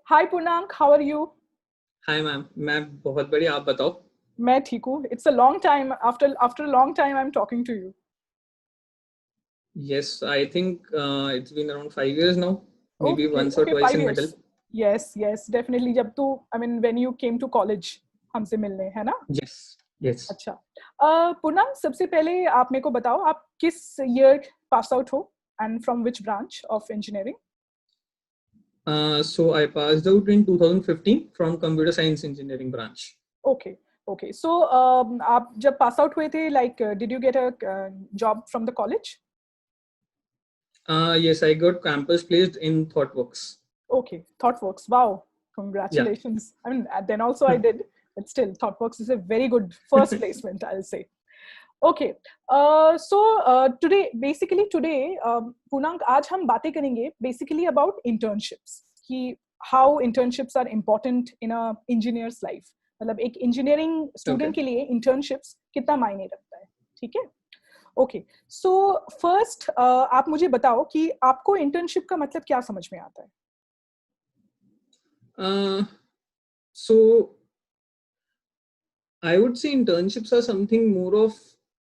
Hi Purnank, how are you? Hi ma'am, मैं बहुत बढ़िया। आप बताओ। मैं ठीक हूँ. It's a long time, after a long time I am talking to you. Yes, I think it's been around 5 years now. Maybe okay once or okay, twice five in years. middle. Yes yes, definitely. जब तू, I mean when you came to college हमसे मिलने, है ना? Yes, yes. अच्छा. पूर्णांक, सबसे पहले आप मेरे को बताओ, आप किस ईयर पास आउट हो and from which branch of engineering? So I passed out in 2015 from Computer Science Engineering branch. Okay okay. So आप जब पास आउट हुए थे, like did you get a job from the college? Yes, I got campus placed in ThoughtWorks. Okay, ThoughtWorks. Wow, Yeah. congratulations. I mean, then also I did, but still, ThoughtWorks is a very good first placement, I'll say. Okay, today, basically today, Punank, आज हम बातें करेंगे basically about internships. कि how internships are important in a engineer's life. मतलब एक engineering student Okay. के लिए internships कितना मायने रखता है, ठीक है? ओके, सो फर्स्ट आप मुझे बताओ कि आपको इंटर्नशिप का मतलब क्या समझ में आता है? So I would say internships are something more of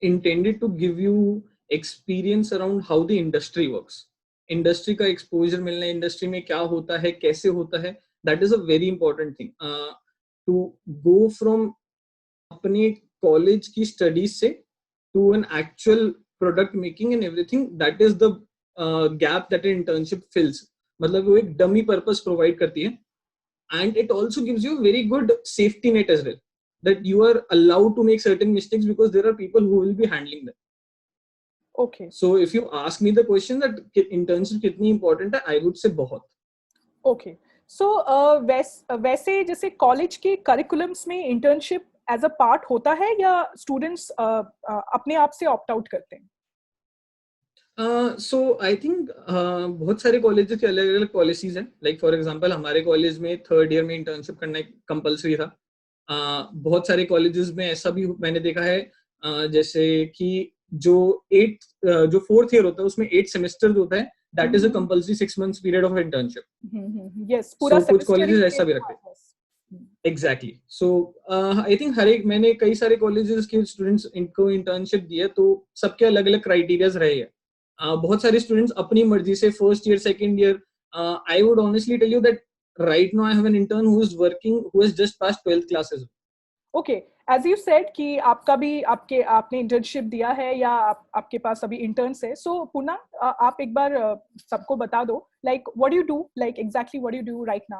intended to give you experience around how the industry works. Industry का एक्सपोजर मिलना, इंडस्ट्री में क्या होता है, कैसे होता है, that is a very important thing. To go from अपने कॉलेज की स्टडीज से to an actual product making and everything, that is the gap that internship fills. मतलब वो एक डमी पर्पस प्रोवाइड करती है, and it also gives you very good safety net as well, that you are allowed to make certain mistakes because there are people who will be handling them. Okay. So if you ask me the question that internship कितनी important है, I would say बहुत. Okay. So वैसे जैसे college के curriculums में internship as a part होता है या स्टूडेंट्स अपने आप से ऑप्ट आउट करते हैं? सो आई थिंक बहुत सारे कॉलेजेस के अलग अलग पॉलिसीज हैं. लाइक फॉर एग्जांपल हमारे कॉलेज में थर्ड ईयर में इंटर्नशिप करना कंपलसरी था. बहुत सारे कॉलेजेस में ऐसा भी मैंने देखा है, जैसे कि जो फोर्थ ईयर होता है उसमें 8 सेमेस्टर होता है, that is a compulsory 6 months period of internship. Yes, पूरा सो कुछ सेमेस्टर कॉलेजेस ही ऐसा भी रखते हैं. एग्जैक्टली. सो आई थिंक मैंने कई सारे कॉलेजेस के स्टूडेंट्स इनको इंटर्नशिप दिया, तो सबके अलग अलग क्राइटेरियाज रहे हैं. बहुत सारे स्टूडेंट्स अपनी मर्जी से first year second year, I would honestly tell you that right now I have an intern who is working, who has just passed 12th classes. Okay, as you said कि आपका भी आपने इंटर्नशिप दिया है या आपके पास अभी इंटर्न्स है. सो पुना, आप एक बार सबको बता दो, like what do you do, like exactly what do you do right now?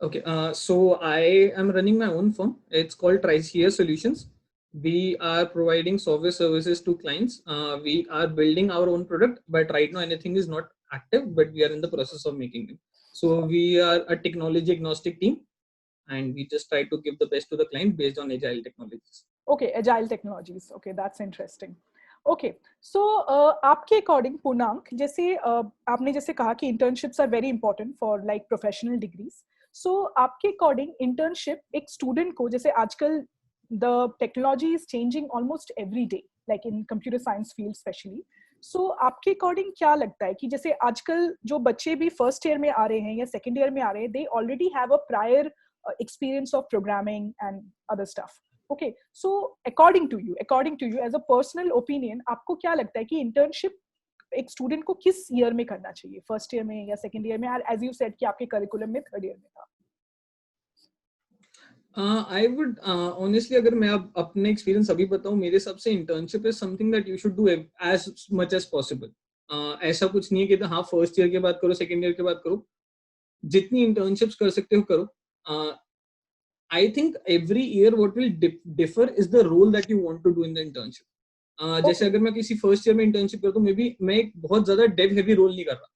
Okay, so I am running my own firm. It's called Tricia Solutions. We are providing software services to clients. We are building our own product, but right now anything is not active, but we are in the process of making it. So we are a technology agnostic team, and we just try to give the best to the client based on agile technologies. Okay, agile technologies. Okay, that's interesting. Okay, so आपके according Purnank, जैसे आपने जैसे कहा कि internships are very important for like professional degrees. So आपके according internship एक student को, जैसे आजकल the technology is changing almost every day, like in computer science field specially. So आपके अकॉर्डिंग क्या लगता है कि जैसे आजकल जो बच्चे भी फर्स्ट ईयर में आ रहे हैं या सेकेंड ईयर में आ रहे हैं, they already have a prior experience of programming and other stuff. Okay, so according to you as a personal opinion, आपको क्या लगता है कि internship एक स्टूडेंट को किस ईयर में करना चाहिए, फर्स्ट ईयर में या सेकंड ईयर में? एज यू सेड कि आपके करिकुलम में थर्ड ईयर में था. आई वुड ऑनेस्टली, अगर मैं अब अपने एक्सपीरियंस अभी बताऊं, मेरे हिसाब से internship is something that you should do as much as possible. ऐसा कुछ नहीं है कि हाँ फर्स्ट ईयर के बाद करो, सेकंड ईयर के बाद करो. जितनी इंटर्नशिप्स कर सकते हो करो. I think every year what will differ is the role that you want to do in the internship. जैसे अगर मैं किसी फर्स्ट ईयर में इंटर्नशिप करता हूँ, मे बी मैं एक बहुत ज्यादा डेव हेवी रोल नहीं कर रहा.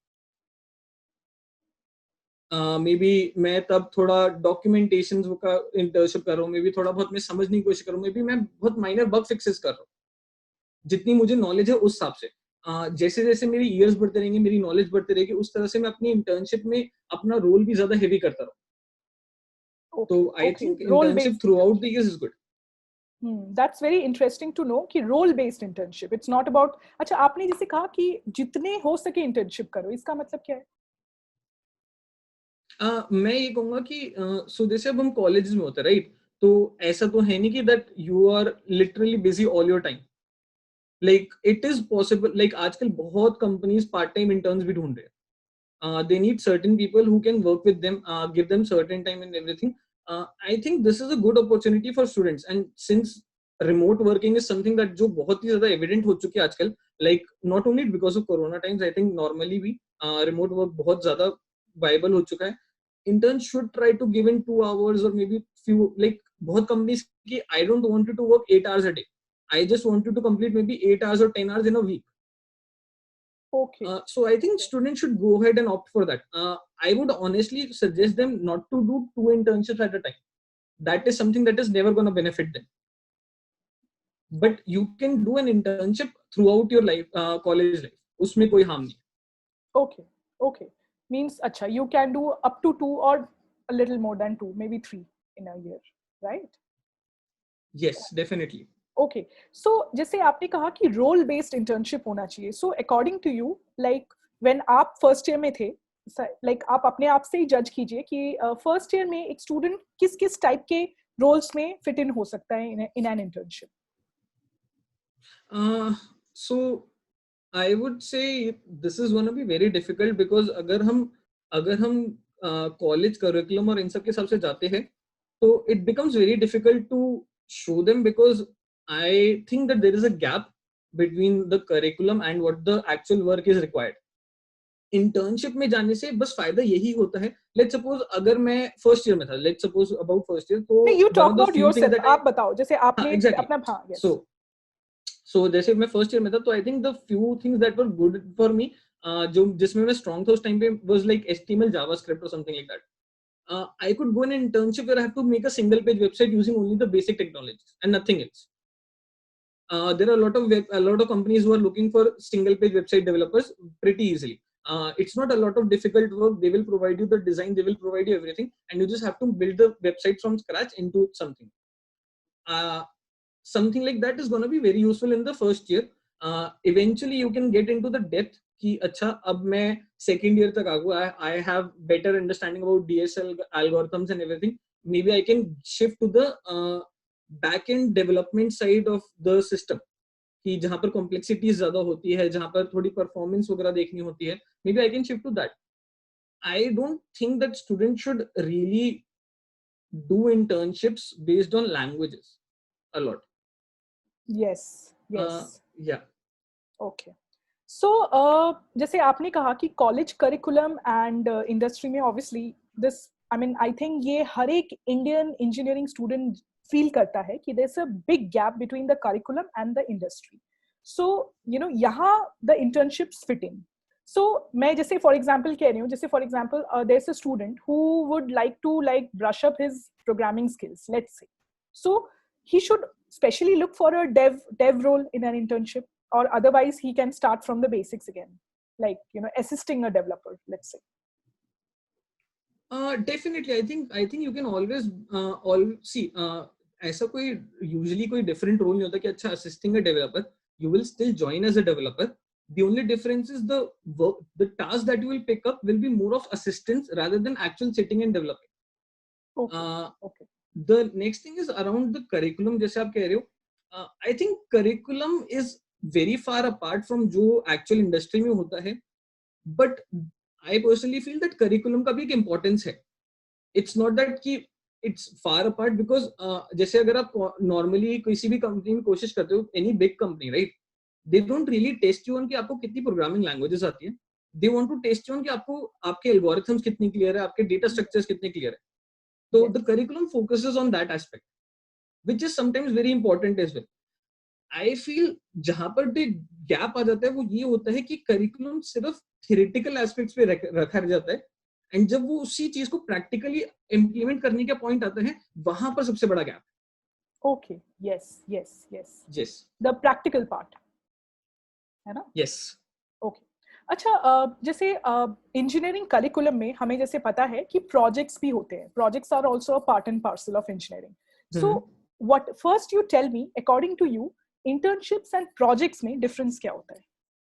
मे बी मैं तब थोड़ा डॉक्यूमेंटेशन का इंटर्नशिप कर रहा हूँ, मे बी थोड़ा बहुत मैं समझने की कोशिश कर रहा हूँ, मे बी मैं बहुत माइनर बग फिक्सेस कर रहा हूँ. जितनी मुझे नॉलेज है उस हिसाब से, जैसे जैसे मेरी ईयर्स बढ़ते रहेंगे, मेरी नॉलेज बढ़ती रहेगी, उस तरह से मैं अपनी इंटर्नशिप में अपना रोल भी ज्यादा हेवी करता रहूँ. तो I think internship through out the years is good. That's very interesting to know कि role based internship, it's not about. अच्छा, आपने जैसे कहा कि जितने हो सके इंटर्नशिप करो, इसका मतलब क्या है? मैं ये कहूंगा कि सो जैसे अब हम कॉलेज में होते हैं राइट, तो ऐसा तो है नहीं कि that you are literally busy all your time. Like it is possible, like आजकल बहुत कंपनीज पार्ट टाइम इंटर्न्स भी ढूंढ रहे हैं. They need certain people who can work with them, give them certain time and everything. I think this is a good opportunity for students, and since remote working is something that जो बहुत ही ज़्यादा evident हो चुकी है आजकल, like not only because of corona times, I think normally भी remote work बहुत ज़्यादा viable हो चुका है. Interns should try to give in 2 hours or maybe few, like बहुत companies की I don't want you to work 8 hours a day. I just want you to complete maybe 8 hours or 10 hours in a week. Okay. So I think students should go ahead and opt for that. I would honestly suggest them not to do 2 internships at a time. That is something that is never going to benefit them. But you can do an internship throughout your life, college life. उसमें कोई harm नहीं. Okay. Okay. Means acha, you can do up to 2 or a little more than 2, maybe 3 in a year, right? Yes, definitely. Okay. So जैसे आपने कहा कि role based internship होना चाहिए. So according to you, like when आप first year में थे, like आप अपने आप से ही judge कीजिए कि first year में एक student किस किस type के roles में fit in हो सकता है in an internship. So I would say this is going to be very difficult because अगर हम college curriculum और इन सब के हिसाब से जाते हैं, तो it becomes very difficult to show them because I think that there is a gap between the curriculum and what the actual work is required. Internship में जाने से बस फायदा यही होता है. लेट्स सपोज अगर मैं फर्स्ट ईयर में था, let's suppose about first year, तो You one talk of the about few things yourself. That I, आप बताओ जैसे हाँ आपने एग्जैक्टली. अपना हाँ yes. सो जैसे मैं फर्स्ट ईयर में था, तो I think the few things that were good for me, जो जिसमें मैं स्ट्रांग था उस टाइम पे, वाज लाइक एचटीएमएल, जावास्क्रिप्ट और something like that. I could go in an internship where I have to make a single page website using only the basic technologies and nothing else. There are a lot of companies who are looking for single page website developers pretty easily. It's not a lot of difficult work. They will provide you the design, they will provide you everything, and you just have to build the website from scratch into something. Uh, Something like that is going to be very useful in the first year. Eventually you can get into the depth कि अच्छा अब मैं second year तक आ गया, I have better understanding about DSL algorithms and everything. Maybe I can shift to the back end development side of the system, कि जहां पर complexities ज्यादा होती है, जहां पर थोड़ी परफॉर्मेंस वगैरह देखनी होती है. Maybe I can shift to that. I don't think that student should really do internships based on languages a lot. Yes. Yes. या Okay. So जैसे आपने कहा कि कॉलेज करिकुलम एंड इंडस्ट्री में obviously this I mean I think ये हर एक Indian engineering student feel करता है कि there is a big gap between the curriculum and the industry. So you know यहाँ the internships fit in. So मैं जैसे फॉर एग्जांपल कह रही हूँ, जैसे for example there is a student who would like to like brush up his programming skills, let's say. So he should specially look for a dev role in an internship, or otherwise he can start from the basics again, like assisting a developer, let's say. Definitely I think you can always all see, ऐसा कोई usually कोई different role नहीं होता कि अच्छा assisting a developer. You will still join as a developer. The only difference is the work, the task that you will pick up will be more of assistance rather than actual sitting and developing. Okay. Okay. The next thing is around the curriculum. जैसे आप कह रहे हो, I think curriculum is very far apart from जो actual industry में होता है, but I personally feel that curriculum का भी एक importance है. It's not that कि it's far apart because जैसे अगर आप normally किसी भी कंपनी में कोशिश करते हो, any big company, right? They don't really test you on कि आपको कितनी प्रोग्रामिंग लैंग्वेजेस आती है. They want to test you on कि आपको आपके एल्गोरिथम्स कितनी क्लियर है, आपके डेटा स्ट्रक्चर्स कितने क्लियर है. So the curriculum focuses on that aspect, which is sometimes very important as well. I feel जहां पर भी गैप आ जाता है वो ये होता है कि करिकुलम सिर्फ थियोरेटिकल एस्पेक्ट्स पे रखा जाता है, एंड जब वो उसी चीज को प्रैक्टिकली इम्प्लीमेंट करने का पॉइंट आता है, वहां पर सबसे बड़ा gap. Okay. Yes. Yes. Yes. Yes. The practical part, है ना? Yes. Okay. अच्छा, जैसे इंजीनियरिंग करिकुलम में हमें जैसे पता है कि प्रोजेक्ट्स भी होते हैं. Projects are also a part and parcel of engineering. So what first you tell me, according to you, internships and projects में डिफरेंस क्या होता है?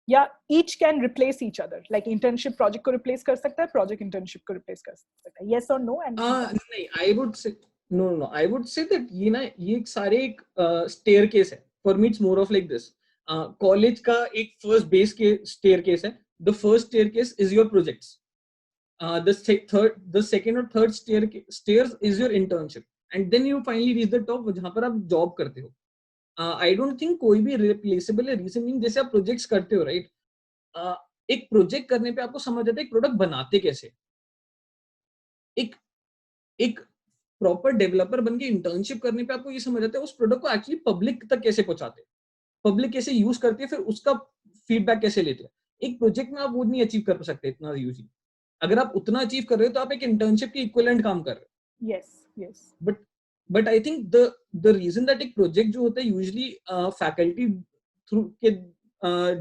या each can replace each other, like internship project को replace कर सकता है, project internship को replace कर सकता है, yes or no? And नहीं, I would say no, I would say that ये सारे एक staircase है. For me it's more of like this. College का एक first base के staircase है. The first staircase is your projects. The second or third stairs is your internship, and then you finally reach the top जहाँ पर आप job करते हो. I don't think कोई भी replaceable है. Reason being, जैसे आप projects करते हो, right? एक project करने पे आपको समझ आता है एक product बनाते कैसे. एक प्रॉपर डेवलपर बन के इंटर्नशिप करने पे आपको ये समझ आता है उस प्रोडक्ट को एक्चुअली पब्लिक तक कैसे पहुंचाते हैं, पब्लिक कैसे यूज करती है, फिर उसका फीडबैक कैसे लेते हैं. एक प्रोजेक्ट में आप वो नहीं अचीव कर सकते इतना यूजली. अगर आप उतना अचीव कर रहे हो तो आप एक इंटर्नशिप के इक्विवेलेंट काम कर रहे हो. yes but I think the reason that एक प्रोजेक्ट जो होता है यूजली फैकल्टी थ्रू के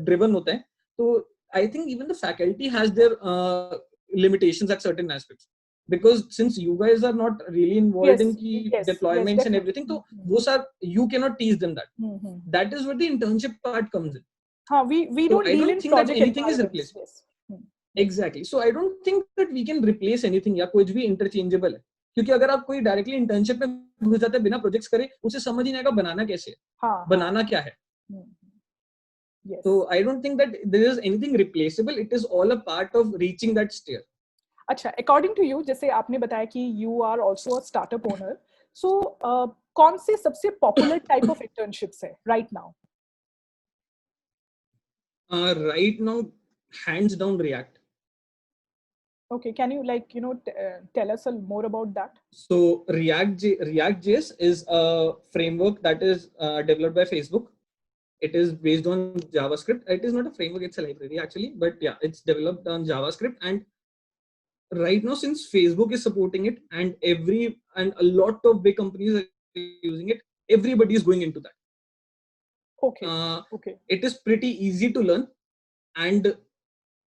ड्रिवन होता है, तो I think even the faculty has their limitations at certain aspects, because since you guys are not really involved in deployments and everything, so those are, you cannot teach them that. That is where the internship part comes in. We don't deal in think that anything is replaced. Exactly. So I don't think that we can replace anything या कुछ भी interchangeable है, क्योंकि अगर आप कोई directly internship में घुस जाते हैं बिना प्रोजेक्ट्स करे, उसे समझ ही नहीं आएगा बनाना कैसे है, बनाना क्या है. Yes. So I don't think that there is anything replaceable. It is all a part of reaching that stair. अच्छा, according to you, जैसे आपने बताया कि you are also a startup owner, so कौन से सबसे popular type of internships है right now? Right now, hands down React. Okay, can you tell us more about that? So React.js is a framework that is developed by Facebook. It is based on JavaScript. It is not a framework, it's a library actually, but yeah, it's developed on JavaScript. And right now, since Facebook is supporting it and a lot of big companies are using it, everybody is going into that. Okay. It is pretty easy to learn, and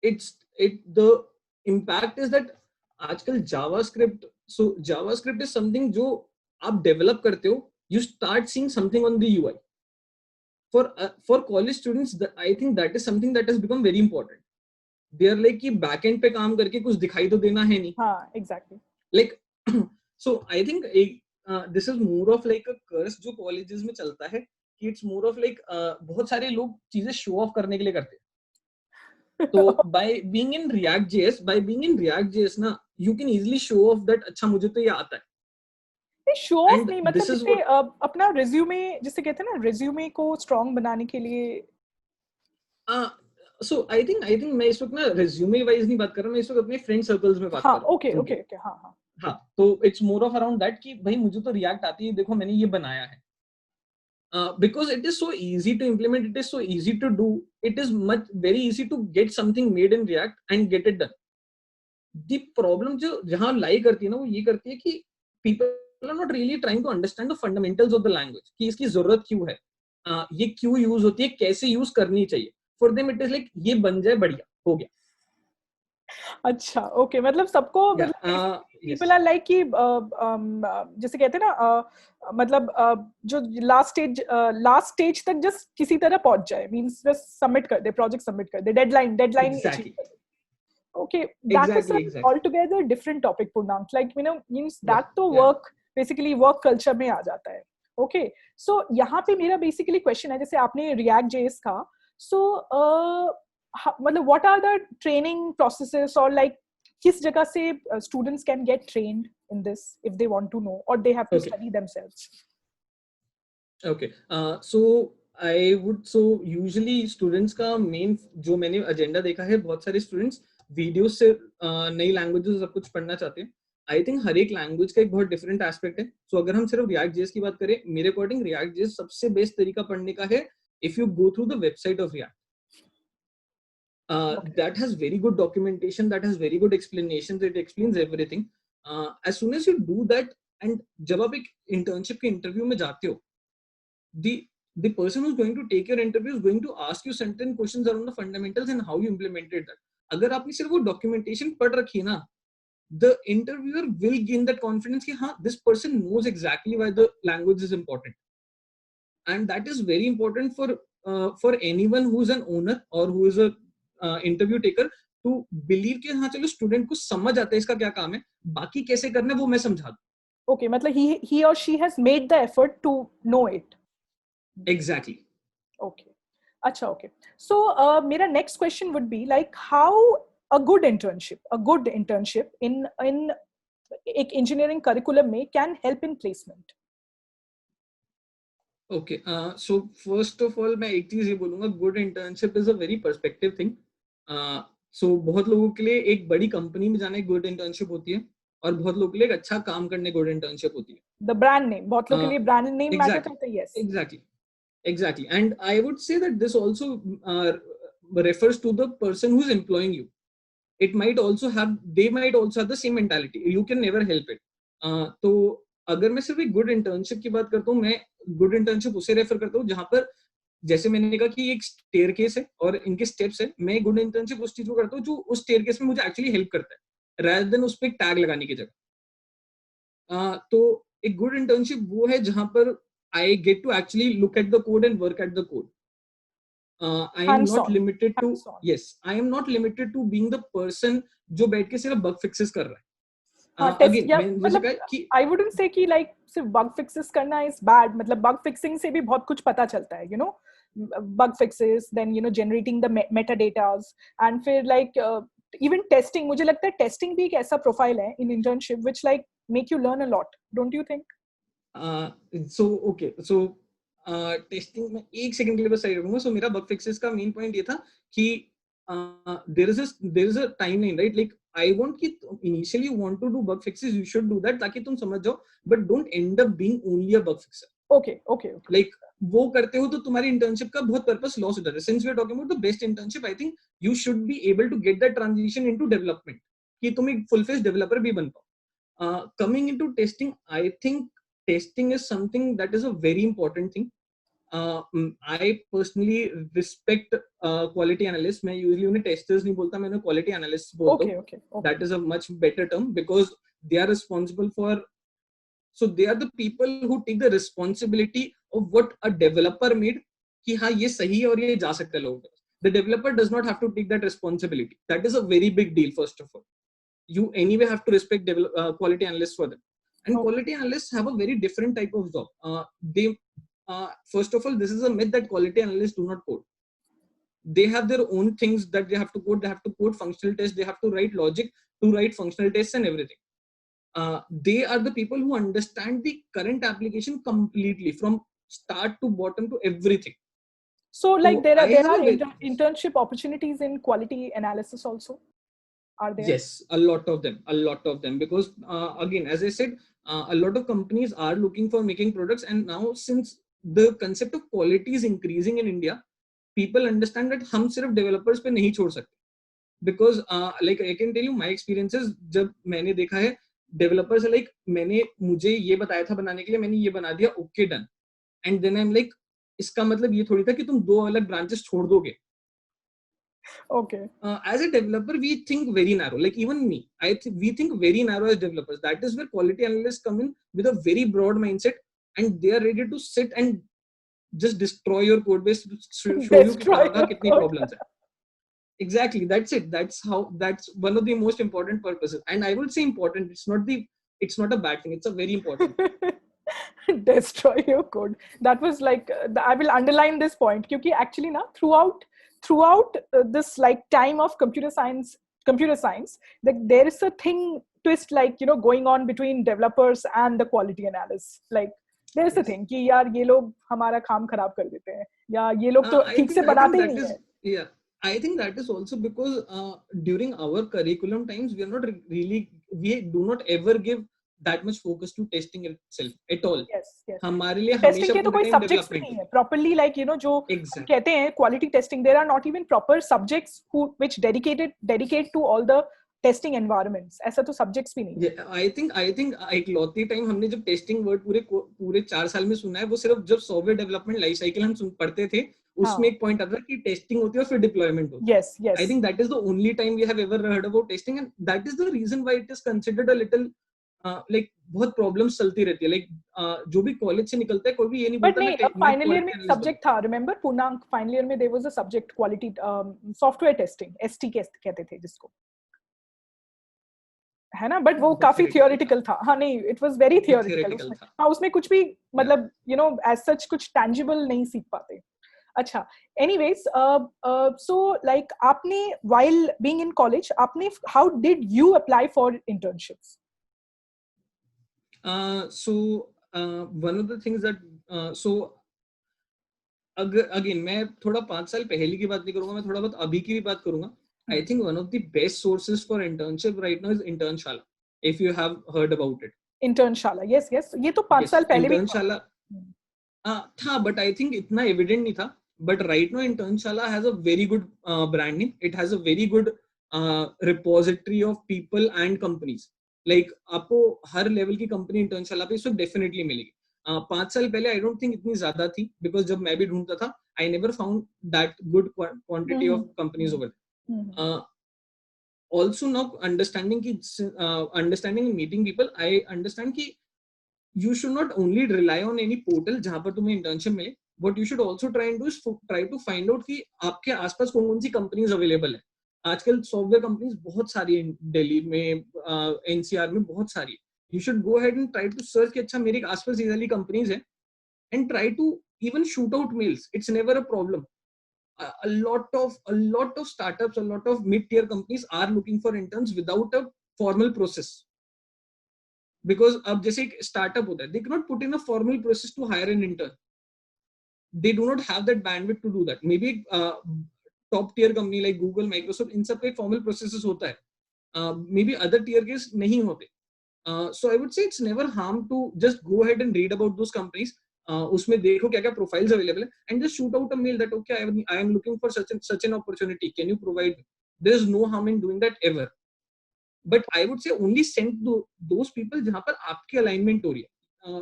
the impact is that आजकल JavaScript is something जो आप develop करते हो, you start seeing something on the UI. For college students, I think that is something that has become very important. They are like कि back end पे काम करके कुछ दिखाई तो देना है नहीं. हाँ, exactly. Like so I think this is more of like a curse जो colleges में चलता है, कि it's more of like बहुत सारे लोग चीजें show off करने के लिए करते हैं. तो by being in React.js ना, you can easily show off that अच्छा मुझे तो ये आता है. शो ऑफ नहीं, मतलब जैसे अपना रिज्यूमे, जिसे कहते हैं ना, रिज्यूमे को स्ट्रांग बनाने के लिए. सो आई थिंक मैं इस वक्त ना रिज्यूमे वाइज नहीं बात कर रहा, मैं इस वक्त अपने फ्रेंड सर्कल्स में बात कर रहा हूं. ओके. हाँ, तो it's more of around that कि भाई मुझे तो रिएक्ट आती है, देखो मैंने ये बनाया है. Because it is so easy to implement, it is so easy to do, it is very easy to get something made in React and get it done. The problem जो जहाँ लाई करती है ना, वो ये करती है कि people are not really trying to understand the fundamentals of the language, कि इसकी जरूरत क्यों है, ये क्यों यूज होती है, कैसे यूज करनी चाहिए. For them it is like ये बन जाए, बढ़िया हो गया. अच्छा, ओके, मतलब सबको people are like कि जैसे कहते हैं ना, मतलब जो लास्ट स्टेज तक जस्ट किसी तरह पहुंच जाए, मींस जस्ट सबमिट कर दे, प्रोजेक्ट सबमिट कर दे, deadline exactly. Okay, that is an altogether different topic, Purnank. Like, means that to work, basically work culture में आ जाता है. Okay, so यहाँ पे मेरा basically question है, जैसे आपने React.js का, so मतलब what are the training processes, or like किस जगह से students can get trained in this if they want to know, or they have to study themselves? Okay, so usually students का main जो मैंने agenda देखा है, बहुत सारे students वीडियोस से नई लैंग्वेजेस सब कुछ पढ़ना चाहते हैं. आई थिंक हर एक लैंग्वेज का एक बहुत डिफरेंट एस्पेक्ट है. सो अगर हम सिर्फ React.js की बात करें, मेरे अकॉर्डिंग React.js सबसे बेस्ट तरीका पढ़ने का है if you go through the website of React. That has very good documentation, that has very good explanations, it explains everything. As soon as you do that, and जब आप एक internship के interview में जाते हो, the person who's going to take your interview is going to ask you certain questions around the fundamentals and how you implemented that. अगर आपने सिर्फ वो डॉक्यूमेंटेशन पढ़ रखी है ना, the interviewer will gain that confidence कि हाँ, this person knows exactly why the language is important, and that is very important for for anyone who is an owner or who is a interview taker to believe कि हाँ चलो student को समझ आता है इसका क्या काम है, बाकी कैसे करना है वो मैं समझा दूं. Okay, मतलब he or she has made the effort to know it. Exactly. Okay. अच्छा, okay. So मेरा next question would be like how a good internship in एक engineering curriculum में can help in placement. Okay, so first of all मैं एक चीज ये बोलूंगा, good internship is a very perspective thing. So बहुत लोगों के लिए एक बड़ी कंपनी में जाना एक good internship होती है, और बहुत लोगों के लिए एक अच्छा काम करने good internship होती है. The brand name, बहुत लोगों के लिए brand name matter करता है. Yes. Exactly. And I would say that this also refers to the person who's employing you. They might also have the same mentality. You can never help it. तो अगर मैं सिर्फ एक good internship की बात करता हूँ, मैं गुड इंटर्नशिप उसे रेफर करता हूँ जहां पर, जैसे मैंने कहा कि एक स्टेयरकेस है और इनके स्टेप्स है, मैं गुड इंटर्नशिप उस चीज को करता हूँ जो उस स्टेयरकेस में मुझे एक्चुअली हेल्प करता है, rather than उस पे एक टैग लगाने की जगह. तो एक गुड इंटर्नशिप वो है जहां पर I get to actually look at the code and work at the code. I am not limited to yes, I am not limited to being the person जो बैठ के सिर्फ bug fixes कर रहा है. Again, मैंने जैसे कहा कि I wouldn't say कि like सिर्फ bug fixes करना is bad. मतलब bug fixing से भी बहुत कुछ पता चलता है, you know, bug fixes, then you know generating the metadatas, and फिर like even testing. मुझे लगता है testing भी एक ऐसा profile है in internship which like make you learn a lot. Don't you think? So okay, so testing में एक सेकंड के लिए बस साइड रखूंगा. सो मेरा बग फिक्सेस का मेन पॉइंट ये था कि there is a timeline, right? Like I want कि initially you want to do bug fixes, you should do that ताकि तुम समझ जाओ, but don't end up being only a bug fixer. Okay. Like वो करते हो तो तुम्हारी इंटर्नशिप का बहुत पर्पस लॉस हो जाता है. Since we are talking about the best internship, I think you should be able to get that transition into development, कि तुम एक फुल फ्लेज्ड डेवलपर भी बन पाओ. Coming into testing, I think testing is something that is a very important thing. I personally respect quality analysts. मैं usually उन्हें testers नहीं बोलता, मैं उन्हें quality analysts बोलता हूँ. Okay. That is a much better term because they are responsible for, so they are the people who take the responsibility of what a developer made, कि हाँ ये सही है और ये जा सकता है लोगों के. The developer does not have to take that responsibility. That is a very big deal. First of all, you anyway have to respect quality analysts for them. And quality analysts have a very different type of job. They first of all, this is a myth that quality analysts do not code. They have their own things that they have to code. They have to code functional tests. They have to write logic to write functional tests and everything. They are the people who understand the current application completely from start to bottom to everything. So like there are internship opportunities in quality analysis also. Are there? Yes, a lot of them, because again, as I said, a lot of companies are looking for making products, and now since the concept of quality is increasing in India, people understand that हम सिर्फ developers पे नहीं छोड़ सकते, because like I can tell you my experiences. जब मैंने देखा है developers like मुझे ये बताया था बनाने के लिए, मैंने ये बना दिया, okay done, and then I'm like, इसका मतलब ये थोड़ी था कि तुम 2 अलग branches छोड़ दोगे. Okay. As a developer, we think very narrow. Like even me, we think very narrow as developers. That is where quality analysts come in with a very broad mindset, and they are ready to sit and just destroy your code base to show you कि कितनी problems है. Exactly, that's it. That's one of the most important purposes. And I would say important. It's not a bad thing. It's a very important thing. Destroy your code. That was like I will underline this point because actually now throughout this like time of computer science, that there is a thing twist like you know going on between developers and the quality analysts. Like there is a thing कि यार ये लोग हमारा काम खराब कर देते हैं या ये लोग तो ठीक से बनाते ही नहीं है. Yeah, I think that is also because during our curriculum times we do not ever give that much focus to testing itself at all. Yes. हमारे लिए testing के तो कोई subjects भी नहीं है properly, like you know जो कहते हैं quality testing, there are not even proper subjects which dedicate to all the testing environments. ऐसा तो subjects भी नहीं है. I think एक लौती टाइम हमने जब testing word पूरे 4 साल में सुना है, वो सिर्फ जब सॉफ्टवेयर डेवलपमेंट लाइफ साइकिल हम पढ़ते थे, उसमें एक पॉइंट आता था कि टेस्टिंग होती है और फिर डिप्लॉयमेंट होती है. Yes. I think that is the only time we have ever heard about testing, and that is the reason why it is considered a little like बहुत प्रॉब्लम्स चलती रहती है, लाइक जो भी कॉलेज से निकलता है कोई भी ये नहीं बट बोलता नहीं, मैं फाइनल ईयर में क्वालिटी एनालिस्ट बनूं। सब्जेक्ट था, रिमेम्बर पूर्णांक, फाइनल ईयर में there was a subject quality software testing, ST कहते थे जिसको, है ना? बट वो वो काफी थियोरेटिकल था, थियोरेटिकल था। हाँ नहीं, इट वाज वेरी वो थियोरेटिकल थियोरेटिकल उसमें। था। हाँ उसमें कुछ भी या मतलब यू नो एज सच कुछ टैंजिबल नहीं सीख पाते। अच्छा, एनीवेज, सो लाइक आपने व्हाइल बीइंग इन कॉलेज आपने how did you apply for internships? So one of the things that so again मैं थोड़ा 5 साल पहले की बात नहीं करूंगा, मैं थोड़ा बहुत अभी की भी बात करूंगा। I think one of the best sources for internship right now is Internshala, if you have heard about it. Internshala, yes yes, ये तो 5 साल यस, पहले भी था। इंटर्नशाला था, बट आई थिंक इतना एविडेंट नहीं था। But right now Internshala has a very good brand name, it has a very good repository of people and companies. Like आपको हर लेवल की कंपनी इंटर्नशाला पे इस वक्त डेफिनेटली मिलेगी। 5 साल पहले आई डोंट थिंक इतनी ज्यादा थी, बिकॉज जब मैं भी ढूंढता था I never found that good quantity of companies over. Also now understanding and meeting people, I understand कि you should not only rely on any portal जहां पर तुम्हें internship मिले, what you should also try and do is try to find out कि आपके आसपास कौन कौन सी कंपनीज अवेलेबल है। आजकल सॉफ्टवेयर कंपनीज बहुत सारी हैं, दिल्ली में एनसीआर में बहुत सारी है। You should go ahead and try to search कि अच्छा मेरे आसपास ये वाली कंपनीज है, and try to even shoot out mails, it's never a problem. a lot of startups, a lot of mid-tier companies are looking for interns without a formal process. Because अब जैसे एक startup होता है, they cannot put in a formal process to hire an intern. They do not have that bandwidth to do that. Maybe top tier company like Google, Microsoft, इन सब पे formal processes होता है. Maybe other tier के नहीं होते. So I would say it's never harm to just go ahead and read about those companies. उसमें देखो क्या क्या प्रोफाइल्स अवेलेबल है, and just shoot out a mail that okay I am looking for such an opportunity, can you provide me? There is no harm in doing that ever, but I would say only send those people जहां पर आपकी alignment हो रही है।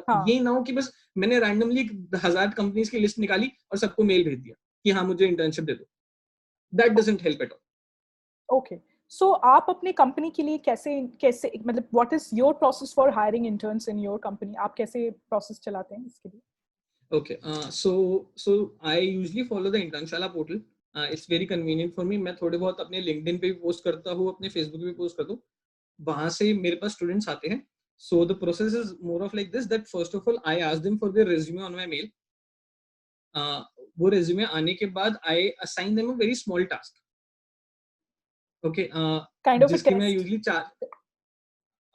हाँ ये ना हो कि बस मैंने रैंडमली 1000 कंपनीज की लिस्ट निकाली और सबको मेल भेज दिया कि हाँ मुझे इंटर्नशिप दे दो। That doesn't help at all. Okay, so आप अपने कंपनी के लिए कैसे कैसे मतलब what is your process for hiring interns in your company? आप कैसे प्रोसेस चलाते हैं इसके लिए? Okay, so I usually follow the Internshala portal. It's very convenient for me. मैं थोड़े बहुत अपने LinkedIn पे भी पोस्ट करता हूँ, अपने Facebook पे भी पोस्ट करता हूँ। वहाँ से मेरे पास स्टूडेंट्स आते हैं. So the process is more of like this, that first of all I ask them for their resume on my mail. वो resume आने के बाद I assign them a very small task. Okay, kind of a जिसकी मैं test? usually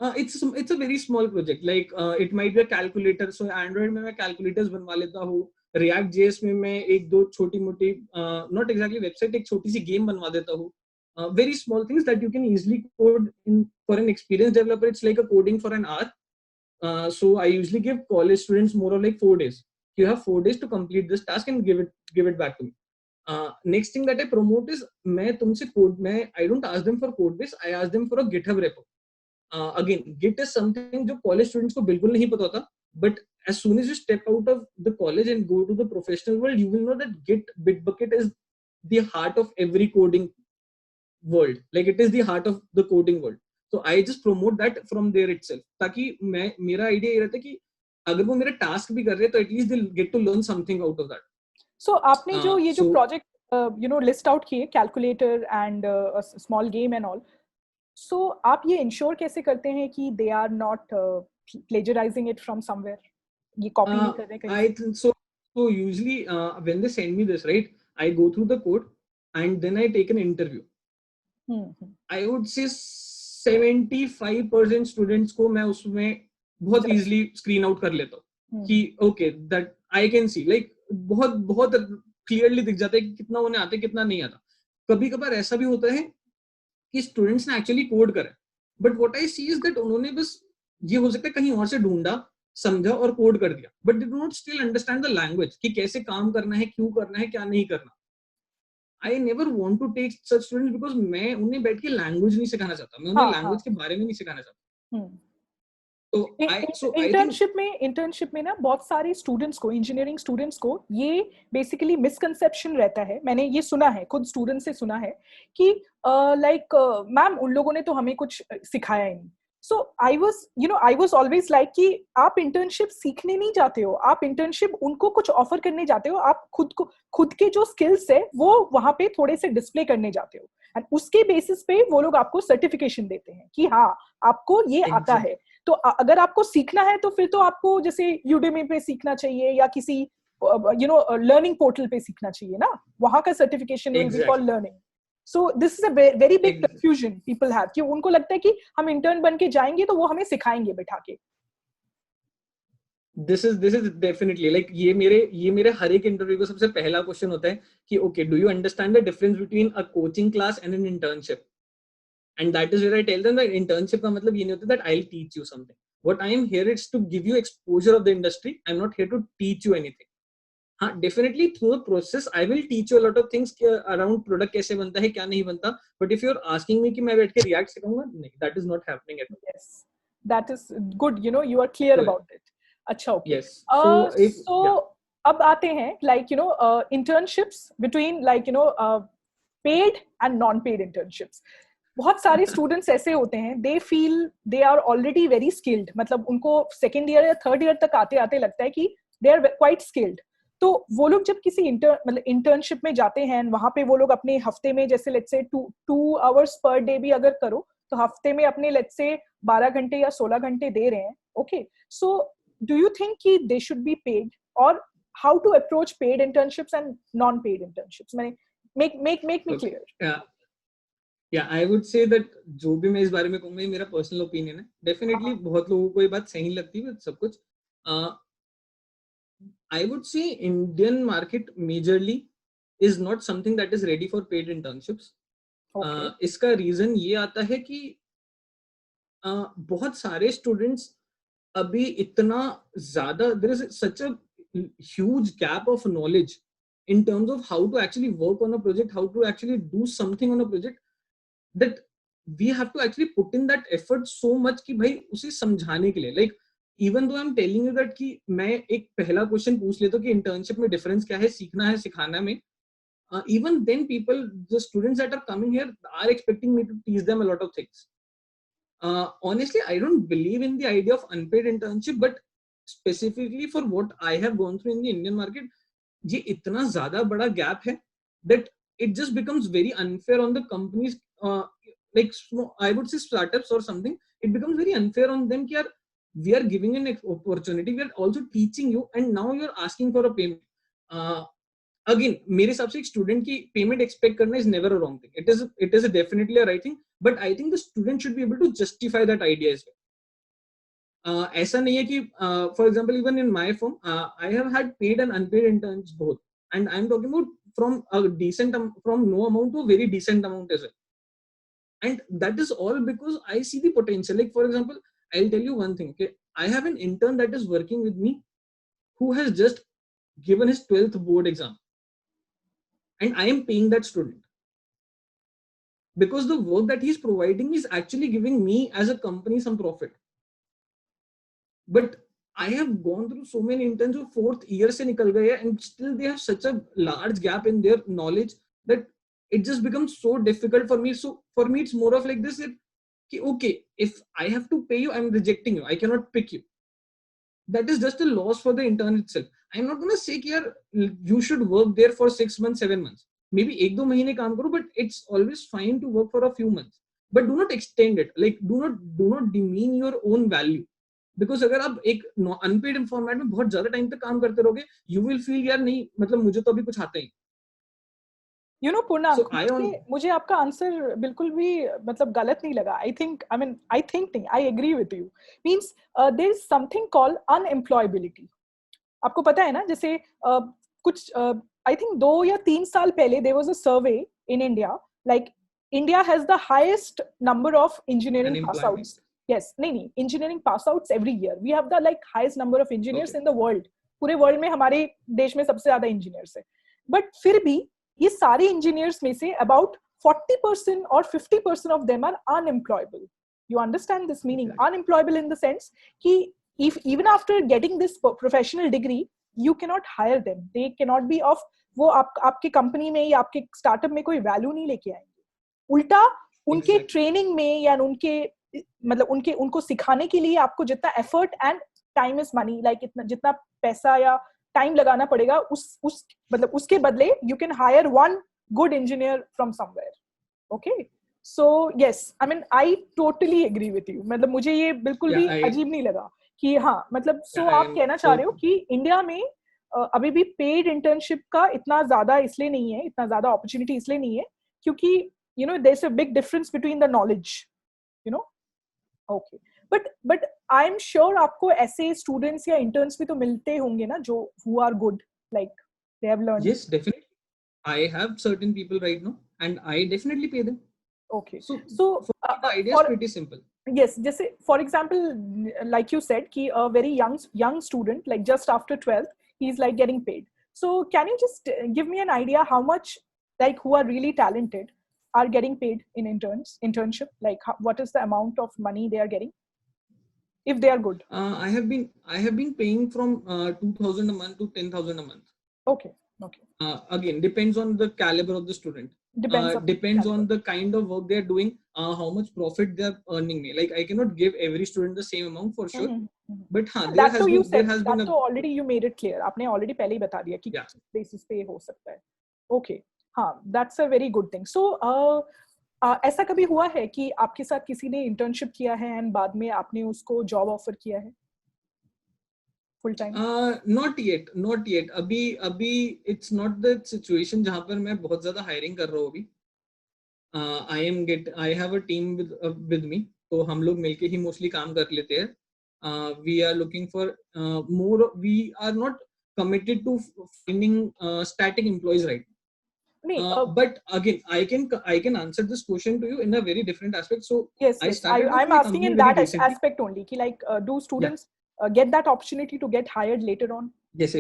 it's a very small project, like it might be a calculator. So Android में मैं calculators बनवा लेता हूँ, React JS में मैं एक दो छोटी मोटी not exactly website, एक छोटी सी game बनवा देता हूँ. Very small things that you can easily code in. For an experienced developer it's like a coding for an hour. So I usually give college students more of like 4 days. You have 4 days to complete this task and give it back to me. Next thing that I promote is मैं तुमसे code में I don't ask them for code base, I ask them for a GitHub repo. Again, Git is something जो college students को बिल्कुल नहीं पता होता, but as soon as you step out of the college and go to the professional world, you will know that Bitbucket is the heart of every coding world. Like it is the heart of the coding world. So I just promote that from there itself. ताकि मैं मेरा idea ये रहता है कि अगर वो मेरा task भी कर रहे हैं तो at least they'll get to learn something out of that. So आपने जो ये जो So project you know list out किए, calculator and small game and all, so आप ये इंश्योर कैसे करते हैं कि they are not plagiarising it from somewhere, ये कॉपी नहीं कर रहे कहीं I से? think so. So usually when they send me this, right, I go through the code and then I take an interview. I would say 75% students को मैं उसमें बहुत Just easily screen out कर लेता हूँ कि okay that I can see, like बहुत बहुत clearly दिख जाता है कि कितना उन्हें आता है कितना नहीं आता. कभी कभार ऐसा भी होता है कि स्टूडेंट्स ने एक्चुअली कोड करा, but what I see is that उन्होंने बस ये हो सकता है कहीं और से ढूंढा समझा और कोड कर दिया, but they do not still understand the language कि कैसे काम करना है, क्यों करना है, क्या नहीं करना. I never want to take such students because मैं उन्हें बैठ के लैंग्वेज नहीं सिखाना चाहता, मैं उन्हें हाँ लैंग्वेज हाँ. के बारे में नहीं सिखाना चाहता. तो आई थिंक इंटर्नशिप में ना बहुत सारे स्टूडेंट्स को, इंजीनियरिंग स्टूडेंट्स को ये बेसिकली मिसकंसेप्शन रहता है, मैंने ये सुना है, खुद स्टूडेंट से सुना है कि लाइक मैम उन लोगों ने तो हमें कुछ सिखाया ही नहीं, So I was always like कि आप internship सीखने नहीं जाते हो, आप internship उनको कुछ offer करने जाते हो, आप खुद के जो skills है वो वहाँ पे थोड़े से display करने जाते हो, and उसके basis पे वो लोग आपको certification देते हैं कि हाँ आपको ये आता है. तो अगर आपको सीखना है तो फिर तो आपको जैसे Udemy पे सीखना चाहिए या किसी learning portal पे सीखना चाहिए ना, वहाँ का certification will be for learning. So this is a very big confusion people have कि उनको लगता है कि हम intern बन के जाएंगे तो वो हमें सिखाएंगे बैठा के. This is definitely like ये मेरे हर एक इंटरव्यू का सबसे पहला क्वेश्चन होता है कि okay, do you understand the difference between a coaching class and an internship? And that is where I tell them that internship का मतलब ये नहीं होता that I'll teach you something. What I am here is to give you exposure of the industry. I'm not here to teach you anything. हाँ, definitely through the process I will teach you a lot of things around product कैसे बनता है क्या नहीं बनता, but if you're asking me कि मैं बैठ के React सिखाऊंगा, नहीं, that is not happening at all. Yes, that is good. You are clear about it. अच्छा, okay. Yes. So अब आते हैं like internships between like paid and non-paid internships. बहुत सारे स्टूडेंट्स ऐसे होते हैं, they feel they are already very skilled, मतलब उनको सेकेंड ईयर या थर्ड ईयर तक आते आते लगता है कि दे आर क्वाइट स्किल्ड. तो वो लोग जब किसी इंटर्नशिप में जाते हैं, वहां पे वो लोग अपने हफ्ते में जैसे let's say 2 hours per day भी अगर करो तो हफ्ते में अपने लेट्स से 12 घंटे या 16 घंटे दे रहे हैं. Okay, so do you think कि दे शुड बी पेड, और how to approach paid internships and non paid internships? मैंने make me clear. Yeah, I would say that जो भी मैं इस बारे में कहूँगा ये मेरा पर्सनल ओपिनियन है. डेफिनेटली बहुत लोगों को ये बात सही नहीं लगती है सब कुछ. I would say Indian market majorly is not something that is ready for paid internships. Okay. इसका रीजन ये आता है कि बहुत सारे स्टूडेंट्स अभी इतना ज्यादा there is such a huge gap of knowledge in terms of how to actually work on a project, how to actually do something on a project, that we have to actually put in that effort so much कि भाई उसे समझाने के लिए, like even though I'm telling you that कि मैं एक पहला क्वेश्चन पूछ लेता हूँ कि इंटर्नशिप में डिफरेंस क्या है, सीखना है सिखाना में, even then people, the students that are coming here are expecting me to teach them a lot of things. Honestly, I don't believe in the idea of unpaid internship, but specifically for what I have gone through in the Indian market, ये इतना ज़्यादा बड़ा gap है that it just becomes very unfair on the companies, like I would say startups or something. It becomes very unfair on them कि यार we are giving an opportunity, we are also teaching you, and now you are asking for a payment. Again, मेरे हिसाब से एक स्टूडेंट की payment expect करना is never a wrong thing. It is definitely a right thing, but I think the student should be able to justify that idea as well. ऐसा नहीं है कि for example even in my firm I have had paid and unpaid interns both, and I am talking about from a decent, from no amount to very decent amount as well. And that is all because I see the potential. Like for example, I'll tell you one thing. Okay, I have an intern that is working with me who has just given his 12th board exam, and I am paying that student because the work that he's providing is actually giving me as a company some profit. But I have gone through so many interns who 4th year se nikal gaye and still they have such a large gap in their knowledge that it just becomes so difficult for me. So for me, it's more of like this: that okay, if I have to pay you, I'm rejecting you. I cannot pick you. That is just a loss for the intern itself. I'm not going to say कि you should work there for 6 months, 7 months. Maybe 1-2 महीने काम करो, but it's always fine to work for a few months. But do not extend it. Like do not demean your own value. Because अगर आप एक unpaid format में बहुत ज़्यादा time तक काम करते रहोगे, you will feel यार नहीं, मतलब मुझे तो अभी कुछ आता ही. पूर्णांक, मुझे आपका आंसर बिल्कुल भी मतलब गलत नहीं लगा. आई थिंक नहीं, I agree with you. Means there is something called unemployability. आपको पता है ना, जैसे कुछ आई थिंक 2 या 3 साल पहले there was a survey in India, like India has the highest number of engineering pass outs. Yes, नहीं, engineering pass outs every year. We have the like highest number of engineers in the world. पूरे world में हमारे देश में सबसे ज्यादा engineers है. But फिर भी ये सारे इंजीनियर्स में से about 40% or 50% of them are unemployable. You understand this meaning? Exactly. Unemployable in the sense कि if even after getting this professional degree, you cannot hire them. They cannot be of वो आपके company में या आपके startup में कोई value नहीं लेके आएंगे. उल्टा उनके ट्रेनिंग में या उनके मतलब उनको सिखाने के लिए आपको जितना effort and time is money, like इतना जितना पैसा या टाइम लगाना पड़ेगा उस मतलब उसके बदले you can hire one good engineer from somewhere. Okay, so yes, I mean I totally agree with you. मतलब मुझे ये बिल्कुल भी अजीब नहीं लगा कि हाँ मतलब सो आप कहना चाह रहे हो कि इंडिया में अभी भी पेड इंटर्नशिप का इतना ज्यादा इसलिए नहीं है, इतना ज्यादा अपॉर्चुनिटी इसलिए नहीं है क्योंकि you know there is a big difference between the knowledge, you know. Okay, but I am sure आपको ऐसे स्टूडेंट्स या इंटर्न्स भी तो मिलते होंगे ना जो who are good, like they have learned. Yes, definitely. I have certain people right now, and I definitely pay them. Okay, So so for me, the idea is pretty simple. yes, जैसे for example, like you said कि a very young student, like just after 12th, he's like getting paid. So can you just give me an idea how much, like who are really talented are getting paid in internship, like what is the amount of money they are getting if they are good? I have been paying from 2,000 a month to 10,000 a month. Okay. Again, depends on the caliber of the student. Depends on the kind of work they are doing, how much profit they are earning. Like I cannot give every student the same amount for sure. But there has been तो already you made it clear. आपने already पहले ही बता दिया कि किस basis पे हो सकता है. Okay, हाँ, that's a very good thing. So ऐसा कभी हुआ है कि आपके साथ किसी ने internship किया है and बाद में आपने उसको job offer किया है full time? Not yet. अभी it's not the situation जहाँ पर मैं बहुत ज़्यादा hiring कर रहा हूँ अभी. I have a team with me, तो हम लोग मिलके ही mostly काम कर लेते हैं. We are looking for more. We are not committed to finding static employees right now. But again, I can answer this question to you in a very different aspect. So yes, I'm asking in that aspect only. Ki like, do students get that opportunity to get hired later on? Yes.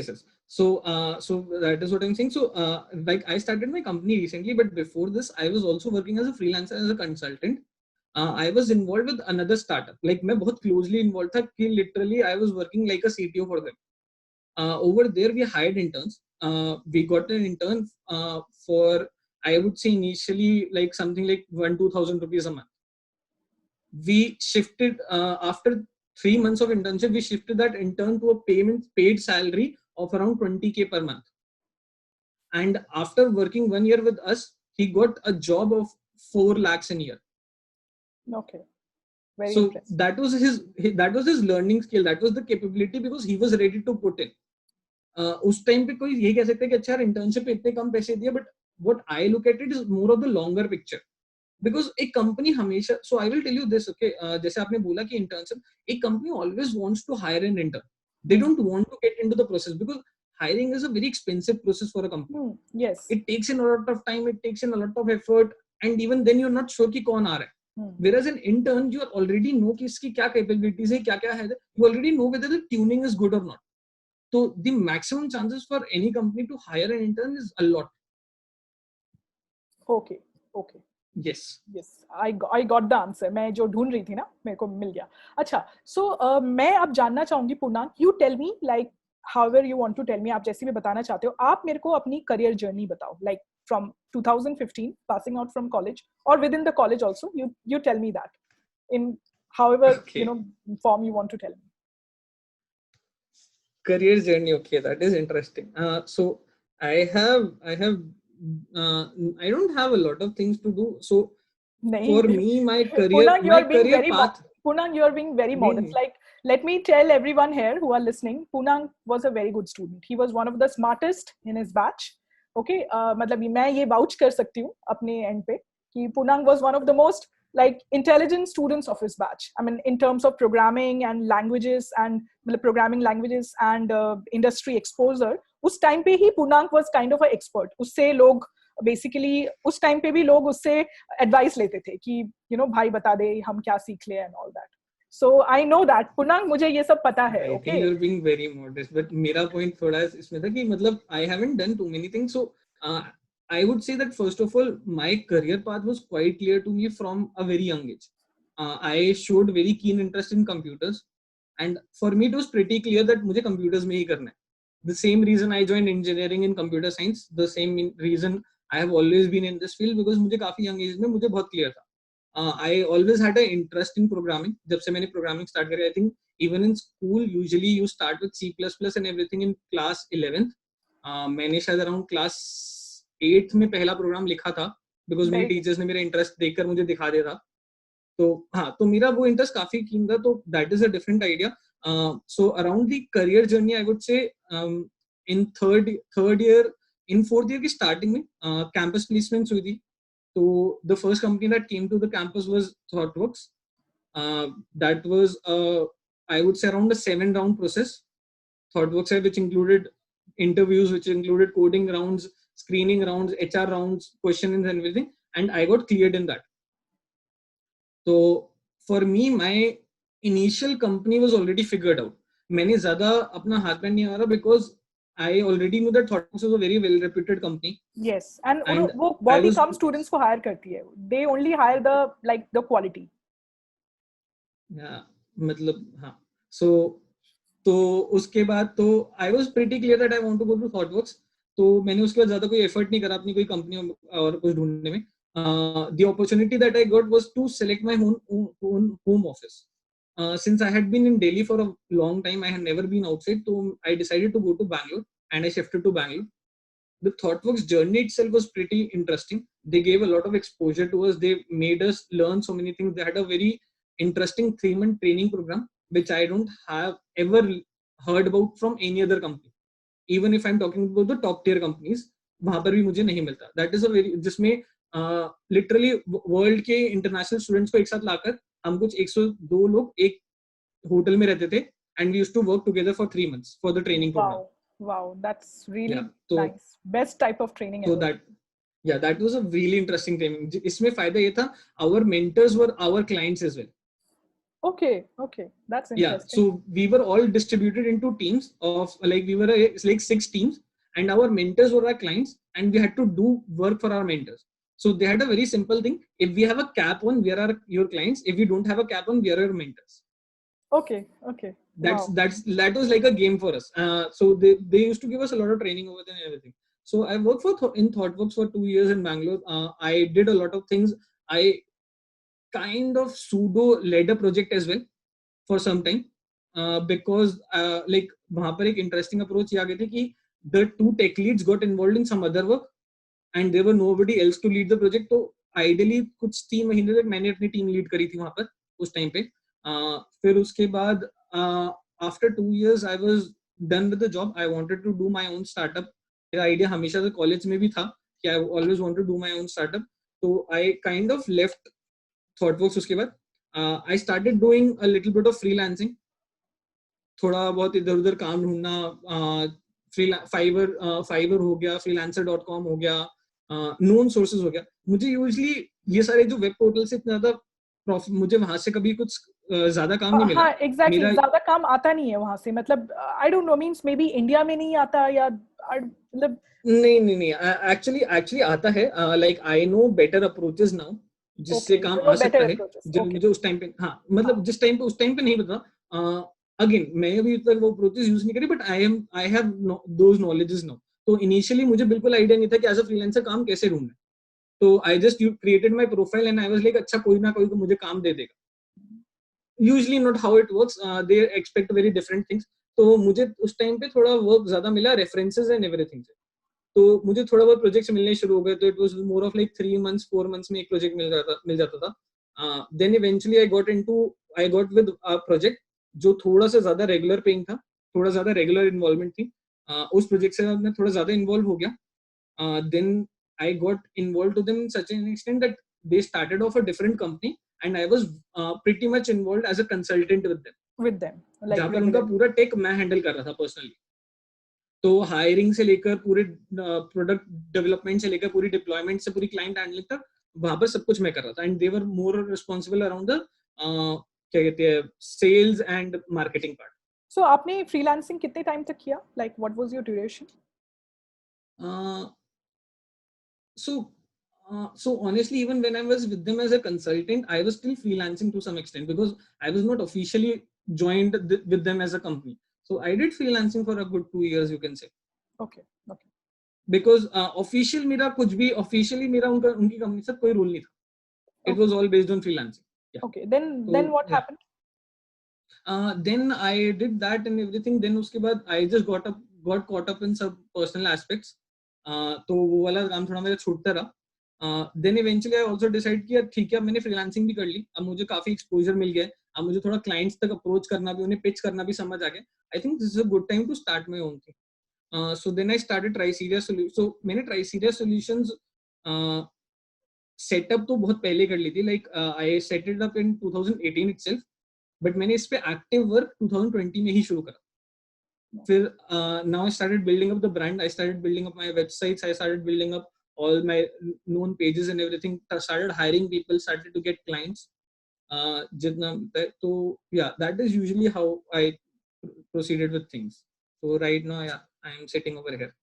So that is what I'm saying. So like I started my company recently, but before this, I was also working as a freelancer, as a consultant. I was involved with another startup. Like मैं बहुत closely involved था कि literally I was working like a CTO for them. Over there we hired interns. We got an intern for, I would say initially like something like 1,000-2,000 rupees a month. We shifted after 3 months of internship. We shifted that intern to a paid salary of around 20K per month. And after working 1 year with us, he got a job of 4 lakhs a year. Okay. Very so that was his learning skill. That was the capability because he was ready to put in. उस time पे कोई ये कह सकता है कि अच्छा internship इतने कम पैसे दिए, but what I look at it is more of the longer picture. Because एक कंपनी हमेशा, so I will tell you this, okay, जैसे आपने बोला कि इंटर्नशिप, एक company always wants to hire an intern. They don't want to get into the process because hiring is a very expensive process for a company. Yes, it takes in a lot of time, it takes in a lot of effort, and even then you're not sure कि कौन आ रहा है. Whereas an intern, you already know कि इसकी क्या capabilities है, क्या क्या है, you already know whether the tuning is good or not. So the maximum chances for any company to hire an intern is a lot. Okay. Yes, I got the answer. मैं जो ढूंढ रही थी ना, मेरे को मिल गया. अच्छा, so मैं अब जानना चाहूंगी पूर्णांक, you tell me like however you want to tell me, आप जैसे भी बताना चाहते हो, आप मेरे को अपनी career journey बताओ, like from 2015 passing out from college or within the college also, you tell me that in however you know form you want to tell me. Career journey, okay, that is interesting. So I don't have a lot of things to do. So for me, my career path. Poonang, you're being very modest. Like, let me tell everyone here who are listening, Poonang was a very good student. He was one of the smartest in his batch. Okay, मतलब मैं ये vouch कर सकती हूँ अपने end पे कि Poonang was one of the most like intelligent students of his batch. I mean, in terms of programming and languages and programming languages and industry exposure, उस time पे ही Poonang was kind of an expert. उससे लोग basically उस time पे भी लोग उससे advice लेते थे कि you know भाई बता दे हम क्या सीख ले and all that. So I know that. Poonang, मुझे ये सब पता है. I think you're being very modest, but मेरा point थोड़ा इसमें था कि मतलब I haven't done too many things. So I would say that first of all, my career path was quite clear to me from a very young age. I showed very keen interest in computers, and for me it was pretty clear that मुझे computers में ही करना है. The same reason I joined engineering in computer science, the same reason I have always been in this field, because मुझे काफी young age में मुझे बहुत clear था. I always had an interest in programming. जब से मैंने programming start करी, I think even in school usually you start with C++ and everything in class 11th. मैंने शायद around class 8th में पहला प्रोग्राम लिखा था, because मेरे टीचर्स ने मेरा इंटरेस्ट देखकर मुझे दिखा दिया था. तो हाँ, तो मेरा वो इंटरेस्ट काफी कीन था, तो that is a different idea. So around the career journey I would say in third year, in fourth year की स्टार्टिंग में कैंपस प्लेसमेंट्स हुई थी. तो the first company that came to the campus was ThoughtWorks. That was I would say around a 7-round process. ThoughtWorks, which included interviews, which included coding rounds, screening rounds, HR rounds, questions and everything, and I got cleared in that. So for me, my initial company was already figured out. मैंने ज़्यादा अपना हाथ पैर नहीं मारा because I already knew that ThoughtWorks was a very well reputed company. Yes, and वो बहुत ही कम students को hire करती है. They only hire the quality. Yeah, मतलब हाँ. तो उसके बाद तो I was pretty clear that I want to go to ThoughtWorks. तो मैंने उसके बाद ज़्यादा कोई एफर्ट नहीं करा अपनी कोई कंपनी और कुछ ढूंढने में. The opportunity that I got was to select my own home office. Since I had been in Delhi for a long time, I had never been outside. So I decided to go to Bangalore and I shifted to Bangalore. The ThoughtWorks journey itself was pretty interesting. They gave a lot of exposure to us. They made us learn so many things. They had a very interesting 3-month training program, which I don't have ever heard about from any other company. Even if I'm talking about the top tier companies, वहां पर भी मुझे नहीं मिलता. That is a very, जिसमें literally world के international students को एक साथ लाकर हम कुछ 102 लोग एक होटल में रहते थे, and we used to work together for 3 months for the training program. Wow, that's really nice. Best type of training ever. So that was a really interesting training. इसमें फायदा ये था, our mentors were our clients as well. Okay, that's interesting. Yeah, so we were all distributed into teams of we were like 6 teams, and our mentors were our clients, and we had to do work for our mentors. So they had a very simple thing. If we have a cap on, we are your clients. If we don't have a cap on, we are your mentors. Okay. That was like a game for us. So they used to give us a lot of training over there and everything. So I worked in ThoughtWorks for 2 years in Bangalore. I did a lot of things. I kind of pseudo led a project as well for some time, because like वहाँ पर एक interesting approach ये आ गई थी कि the 2 tech leads got involved in some other work and there were nobody else to lead the project. तो ideally कुछ 3 महीने तक मैंने अपनी टीम लीड करी थी वहाँ पर उस टाइम पे. फिर उसके बाद after 2 years I was done with the job. I wanted to do my own startup. मेरा आइडिया हमेशा से कॉलेज में भी था कि I always wanted to do my own startup. So I kind of left ThoughtWorks. उसके बाद I started doing a little bit of freelancing. थोड़ा बहुत इधर उधर काम ढूंढना. फाइवर हो गया, freelancer.com हो गया, नोन सोर्सेज हो गया. मुझे यूजुअली ये सारे जो वेब पोर्टल से इतना ज्यादा प्रॉफिट, मुझे वहां से कभी कुछ ज्यादा काम नहीं मिला. हाँ, exactly, ज्यादा काम आता नहीं है वहां से. मतलब I don't know, means maybe India में नहीं आता या मतलब नहीं एक्चुअली आता है. Like I know better approaches now जिससे काम आ सकता है. मुझे उस टाइम पे, हाँ मतलब जिस टाइम पे उस टाइम पे नहीं पता. अगेन मैं अभी तक वो अप्रोचेस यूज नहीं करी, but I have those knowledges now. तो इनिशियली मुझे बिल्कुल आइडिया नहीं था कि एज अ फ्रीलांसर काम कैसे ढूंढना. तो I just created my profile and I was like अच्छा कोई ना कोई तो मुझे काम दे देगा. Usually not how it works. They expect very different things. तो मुझे उस टाइम पे थोड़ा वर्क ज्यादा मिला रेफरेंसेस एंड एवरीथिंग से. तो मुझे थोड़ा बहुत प्रोजेक्ट्स मिलने शुरू हो गए. तो it was more of like 3 months 4 months में एक प्रोजेक्ट मिल जाता था. Then eventually I got with a project जो थोड़ा सा ज्यादा रेगुलर पेइंग था, थोड़ा ज्यादा रेगुलर इन्वॉल्वमेंट थी. उस प्रोजेक्ट से मैं थोड़ा ज्यादा इन्वॉल्व हो गया. Then I got involved to them in such an extent that they started off a different company and I was pretty much involved as a consultant with them. जहाँ पर उनका पूरा टेक मैं हैंडल कर रहा था पर्सनली. तो hiring से लेकर पूरे प्रोडक्ट डेवलपमेंट से लेकर पूरी डिप्लॉयमेंट से पूरी क्लाइंट हैंडलिंग तक वहां पर सब कुछ मैं कर रहा था. And they were more responsible around the क्या कहते हैं सेल्स एंड मार्केटिंग पार्ट. सो आपने फ्रीलांसिंग कितने टाइम तक किया? Like what was your duration? So honestly, even when I was with them as a consultant, I was still freelancing to some extent because I was not officially joined with them as a company. So I did freelancing for a good 2 years, you can say. Okay. Because officially मेरा उनकी company से कोई role नहीं था. It was all based on freelancing. Yeah. Okay. Then what happened? Then I did that and everything. Then उसके बाद I just got caught up in some personal aspects. तो वो वाला काम थोड़ा मेरा छूटता रहा. Then eventually I also decide कि यार ठीक है, मैंने freelancing भी कर ली. अब मुझे काफी exposure मिल गया. अब मुझे थोड़ा clients तक approach करना भी, उन्हें pitch करना भी समझ आ गया. I think this is a good time to start my own thing. So then I started Triceria Solutions. So मैंने Triceria Solutions setup तो बहुत पहले कर ली थी. Like I set it up in 2018 itself. But मैंने इस पे एक्टिव वर्क 2020 में ही शुरू करा. फिर now I started building up the brand. I started building up my websites. I started building up all my known pages and everything. Started hiring people. Started to get clients. जितना तो yeah, that is usually how I proceeded with things. So right now, yeah, I am sitting over here.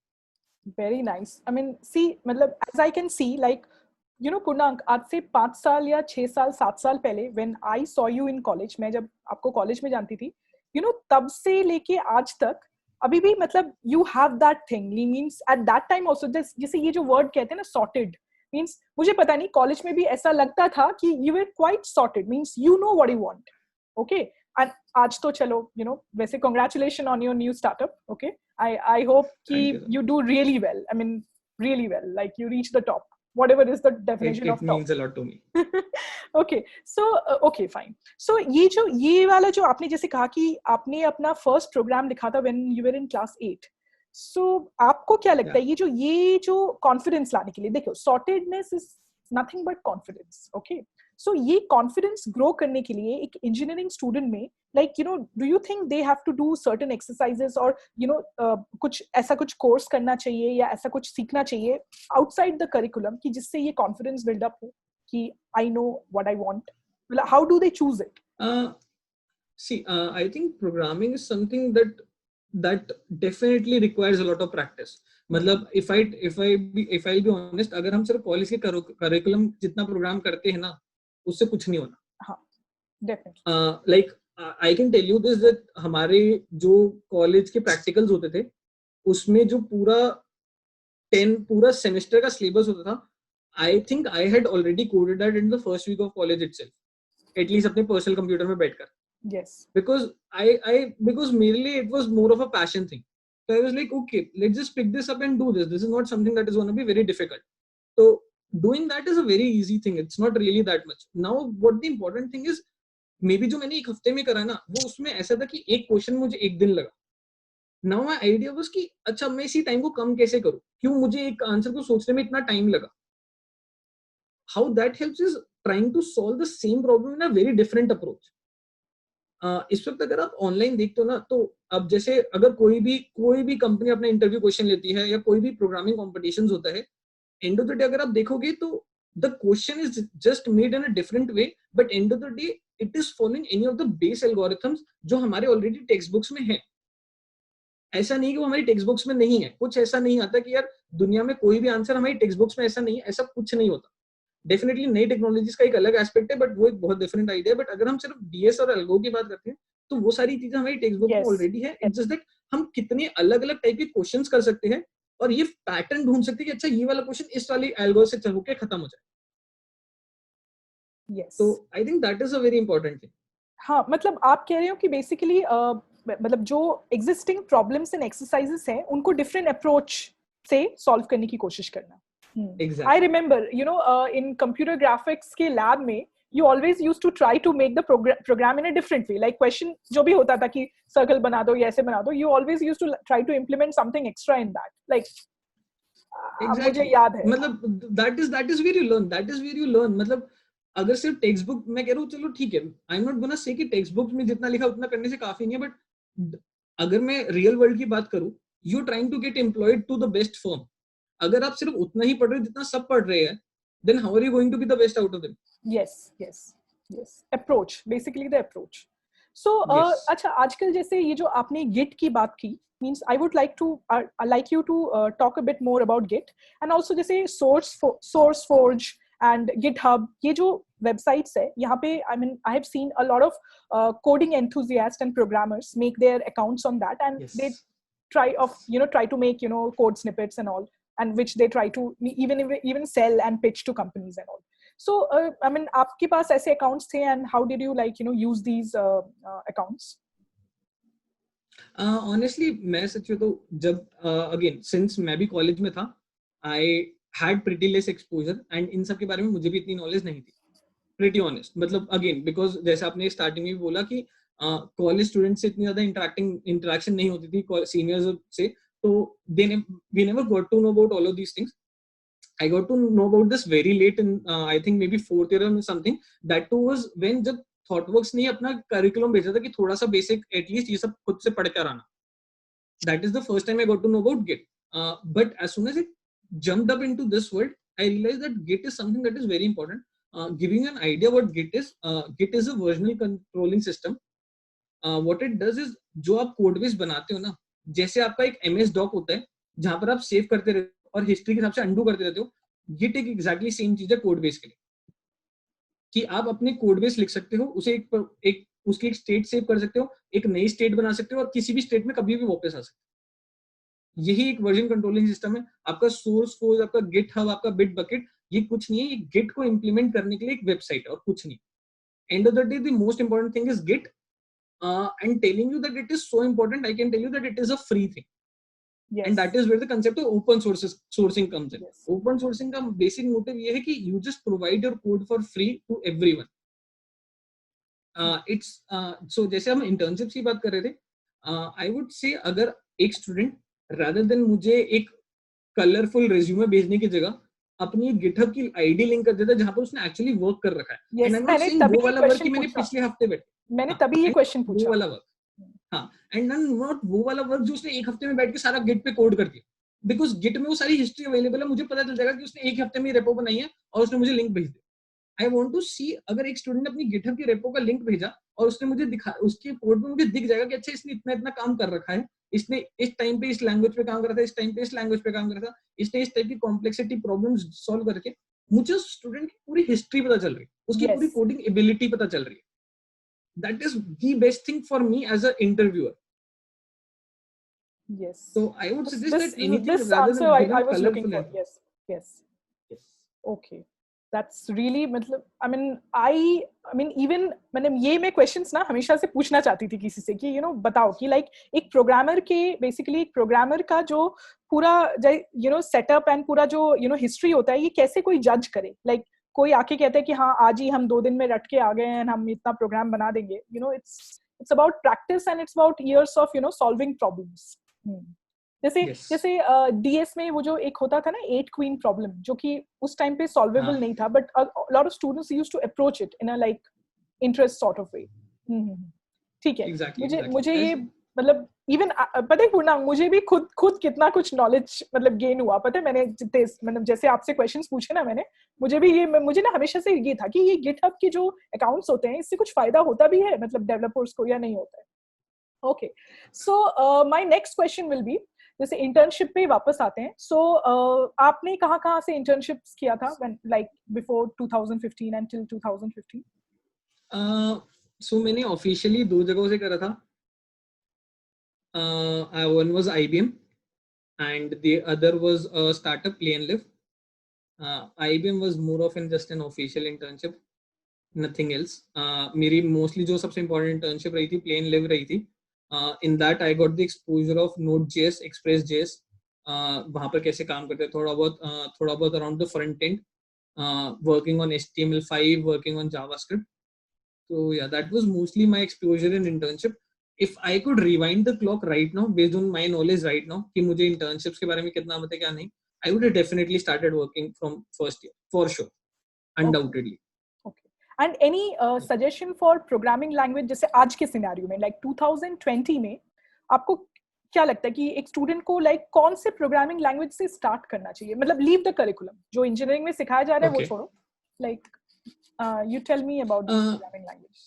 Very nice. I mean, see, मतलब as I can see, like, you know, Purnank, आज से 5 साल या 6 साल 7 साल पहले when I saw you in college, मैं जब आपको कॉलेज में जानती थी, you know, तब से लेके आज तक अभी भी मतलब you have that thing. Means at that time also, जैसे ये जो word कहते हैं ना, sorted, means मुझे पता नहीं, कॉलेज में भी ऐसा लगता था कि you were quite sorted, means you know what you want. Okay. And आज तो चलो, you know, वैसे congratulations on your new startup. Okay. I hope कि you do really well. I mean, really well. Like you reach the top. Whatever is the definition of top. It means a lot to me. Okay, so okay, fine. So ये वाला जो आपने जैसे कहा कि आपने अपना first program लिखा था when you were in class 8. So आपको क्या लगता है ये जो confidence लाने के लिए, देखो, sortedness is nothing but confidence. Okay, so ये confidence grow करने के लिए एक engineering student में, like, you know, do you think they have to do certain exercises or, you know, कुछ ऐसा कुछ course करना चाहिए या ऐसा कुछ सीखना चाहिए outside the curriculum कि जिससे ये confidence build up हो कि I know what I want? How do they choose it? See, I think programming is something that definitely requires a lot of practice. मतलब if I'll be honest, अगर हम सिर्फ college के curriculum जितना programme करते हैं ना, उससे कुछ नहीं होना. हाँ, definitely. Like I can tell you this that हमारे जो कॉलेज के practicals होते थे, उसमें जो पूरा सेमेस्टर का सिलेबस होता था, I think I had already coded that in the first week of college itself. At least अपने personal computer में बैठकर. Yes. Because because merely it was more of a passion thing. So I was like, okay, let's just pick this up and do this. This is not something that is going to be very difficult. So doing that is a very easy thing. It's not really that much. Now what the important thing is, maybe जो मैंने एक हफ्ते में करा ना, वो उसमें ऐसा था कि एक क्वेश्चन मुझे एक दिन लगा. Now my idea was कि अच्छा मैं इसी टाइम को कम कैसे करूं, क्यों मुझे एक आंसर को सोचने में इतना टाइम लगा. How that helps is trying to solve the same problem in a very different approach. इस वक्त अगर आप ऑनलाइन देखते हो ना, तो अब जैसे अगर कोई भी कंपनी अपना इंटरव्यू क्वेश्चन लेती है या कोई भी प्रोग्रामिंग कॉम्पिटिशंस होता है, एंड ऑफ द डे अगर आप देखोगे तो the question is just made in a different way, but and of the day it is following any of the base algorithms जो हमारे ऑलरेडी टेक्स्ट बुक्स में है. ऐसा नहीं कि वो हमारी टेक्स्ट बुक्स में नहीं है. कुछ ऐसा नहीं आता कि यार दुनिया में कोई भी आंसर हमारी टेक्स्ट बुक्स में ऐसा नहीं है, ऐसा कुछ नहीं होता. डेफिनेटली नई टेक्नोलॉजीज का एक अलग एस्पेक्ट है, बट वो एक बहुत डिफरेंट आइडिया है. बट अगर हम सिर्फ डीएस और एल्गो की बात करते हैं तो वो सारी चीजें हमारी टेक्स्ट बुक में ऑलरेडी है. इट्स जस्ट दैट हम कितने अलग अलग टाइप के क्वेश्चंस कर सकते हैं और ये पैटर्न ढूंढ सकते हैं कि अच्छा ये वाला क्वेश्चन इस वाली एल्गो से चल के खत्म हो जाए. Yes. So I think that is a very important thing. हाँ, मतलब आप कह रहे हो कि बेसिकली मतलब जो एग्जिस्टिंग प्रॉब्लम्स एंड एक्सरसाइजेस हैं उनको डिफरेंट अप्रोच से सॉल्व करने की कोशिश करना. Exactly. I remember, you know, in computer graphics के lab में you always used to try to make the program in a different way. Like question जो भी होता था कि circle बना दो या ऐसे बना दो, you always used to try to implement something extra in that. Like exactly. मुझे याद है. मतलब that is where you learn. That is where you learn. मतलब अगर सिर्फ टेक्स्ट बुक मैं कह रहा हूँ चलो ठीक है, आई एम नॉट गोना से कि टेक्स्ट बुक में जितना लिखा उतना करने से काफी नहीं है, बट अगर मैं रियल वर्ल्ड की बात करूँ, you trying to get employed to the best firm. अगर आप सिर्फ उतना ही पढ़ रहे हो जितना सब पढ़ रहे हैं, then how are you going to be the best out of them? Yes. Approach, basically the approach. So yes. अच्छा, आजकल जैसे ये जो आपने Git की बात की, means I would like you to talk a bit more about Git, and also जैसे SourceForge and GitHub, ये जो websites है, यहाँ पे I mean I have seen a lot of coding enthusiasts and programmers make their accounts on that, and yes. they try to make, you know, code snippets and all, and which they try to even sell and pitch to companies and all. So I mean आपके पास ऐसे accounts थे and how did you like use these accounts? Honestly मैं सच में तो जब again since मैं भी college में था, I had pretty less exposure and in सब के बारे में मुझे भी इतनी नॉलेज नहीं थी, प्रिटी ऑनेस्ट. मतलब अगेन बिकॉज जैसे आपने स्टार्टिंग में भी बोला कि कॉलेज स्टूडेंट से इतनी ज्यादा इंटरेक्शन नहीं होती थी सीनियर्स से, तो we never got to know about all of these things. I got to know about this very late in I think maybe fourth year or something. That too was when जब ThoughtWorks ने अपना curriculum भेजा था कि थोड़ा सा basic at least ये सब खुद से पढ़ कर आना. That is the first time I got to know about Git. But as soon as it jumped up into this world, I realized that Git is something that is very important. Giving an idea what Git is a versional controlling system. What it does is जो आप code base बनाते हो ना, जैसे आपका एक MS Doc होता है जहां पर आप सेव करते रहते हो और हिस्ट्री के हिसाब से अंडू करते रहते हो, गिट एक एग्जैक्टली सेम चीज है कोड बेस के लिए. कि आप अपने कोड बेस लिख सकते हो, उसे एक उसकी एक स्टेट सेव कर सकते हो, एक नई स्टेट बना सकते हो और किसी भी स्टेट में कभी भी वापस आ सकते हो. यही एक वर्जन कंट्रोलिंग सिस्टम है. आपका सोर्स कोड, आपका गिट हब, आपका बिट बकेट, ये कुछ नहीं है. ये गिट को इंप्लीमेंट करने के लिए एक वेबसाइट है और कुछ नहीं. End of the day the most important thing is Git. And telling you that it is so important, I can tell you that it is a free thing. Yes. And that is where the concept of open sourcing comes in. Yes. Open sourcing का basic motive ये है कि you just provide your code for free to everyone. It's so जैसे हम internships की बात कर रहे थे, I would say अगर एक student rather than मुझे एक colorful resume भेजने की जगह अपनी GitHub की ID लिंक कर देता है जहाँ पर उसने actually work कर रखा है. Yes, And I'm not saying वो वाला work कि मैंने पिछले हफ्ते मैंने तभी ये question पूछा. वो वाला work. हाँ, एंड नॉट वो वाला वर्क जो उसने एक हफ्ते में बैठ के सारा गिट पे कोड कर दिया. बिकॉज गिट में वो सारी हिस्ट्री अवेलेबल है, मुझे पता चल जाएगा कि उसने एक हफ्ते में रेपो बनाई है और उसने मुझे लिंक भेज दिया. आई वांट टू सी अगर एक स्टूडेंट ने अपनी गिटहब की रेपो का लिंक भेजा और उसने मुझे दिखा, उसके कोड में मुझे दिख जाएगा कि अच्छा इसने इतना इतना काम कर रखा है, इसने इस टाइम पे इस लैंग्वेज पे काम करा था, इस टाइम पे इस लैंग्वेज पे काम करा था, इसने इस टाइप की कॉम्प्लेक्सिटी प्रॉब्लम्स सॉल्व करके मुझे स्टूडेंट की पूरी हिस्ट्री पता चल रही है, उसकी पूरी कोडिंग एबिलिटी पता चल रही है. That is the best thing for me as a interviewer. Yes. So I would suggest that anything this rather answer than I was looking for. colorful. Yes. Okay. That's really मतलब I mean even मैंने ये मैं questions ना हमेशा से पूछना चाहती थी किसी से कि बताओ कि like एक प्रोग्रामर के basically एक प्रोग्रामर का जो पूरा सेटअप एंड पूरा जो हिस्ट्री होता है, ये कैसे कोई जज करे. like कोई आके कहता है कि हाँ आज ही हम 2 दिन में रट के आ गए हैं, हम इतना प्रोग्राम बना देंगे. It's about practice and it's about years of solving problems. जैसे डीएस में वो जो एक होता था ना 8 क्वीन प्रॉब्लम, जो कि उस टाइम पे सॉल्वेबल नहीं था, but lot of students used to approach it in a like interest sort of way. ठीक है. मुझे ये मतलब इवन पता है पूर्णा, मुझे भी खुद कितना कुछ नॉलेज मतलब गेन हुआ. पता है मैंने मतलब जैसे आपसे क्वेश्चंस पूछे ना, मुझे ना हमेशा से ये था कि ये गिटहब के जो अकाउंट्स होते हैं इससे कुछ फायदा होता भी है मतलब डेवलपर्स को या नहीं होता है. Okay, so my next question will be, जैसे इंटर्नशिप पे वापस आते हैं. सो आपने कहाँ से इंटर्नशिप्स किया था when like before 2015 and till 2015? सो मैंने ऑफिशियली 2 जगहों से करा था. One was IBM and the other was a startup, Play and Live. IBM was more of just an official internship, nothing else. मेरी mostly जो सबसे important internship रही थी Play and Live रही थी. In that I got the exposure of Node.js, Express.js. वहाँ पर कैसे काम करते हैं, थोड़ा बहुत around the front end, working on HTML5, working on JavaScript. So yeah, that was mostly my exposure in internship. If I could rewind the clock right now, based on my knowledge right now, कि मुझे internships के बारे में कितना पता है क्या नहीं, I would have definitely started working from first year for sure, undoubtedly. Okay. And any suggestion for programming language जैसे आज के सिनेरियो में like 2020 में आपको क्या लगता है कि एक स्टूडेंट को like कौन से प्रोग्रामिंग लैंग्वेज से स्टार्ट करना चाहिए? मतलब लीव द करिकुलम, जो इंजीनियरिंग में सिखाया जा रहा है वो छोड़ो, like you tell me about the programming language.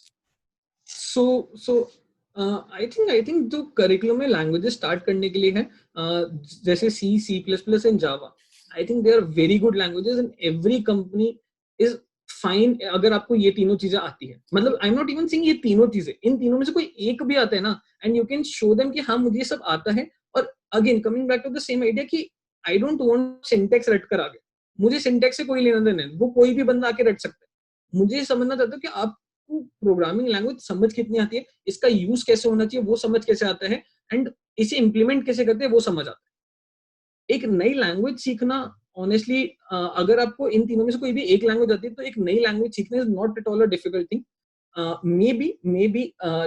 So I think जो करिकुलम में लैंग्वेजेस स्टार्ट करने के लिए है, जैसे C++ and Java, I think they are very good languages and every company is fine अगर आपको ये तीनों चीजें आती है. मतलब I am not even saying ये तीनों चीजें, इन तीनों में से कोई एक भी आता है ना, and you can show them कि हाँ मुझे ये सब आता है. और again coming back to the same idea कि आई डोंट वांट सिंटैक्स रट कर आगे, मुझे सिंटेक्स से कोई लेना देना नहीं, वो कोई भी बंदा आके रट सकता है। मुझे समझना चाहता हूँ कि आपको प्रोग्रामिंग लैंग्वेज समझ कितनी आती है, इसका यूज कैसे होना चाहिए वो समझ कैसे आता है, एंड इसे इम्प्लीमेंट कैसे करते हैं वो समझ आता है। एक नई लैंग्वेज सीखना ऑनेस्टली, अगर आपको इन तीनों में से कोई भी एक लैंग्वेज आती है तो एक नई लैंग्वेज सीखना is not at all a difficult thing. Maybe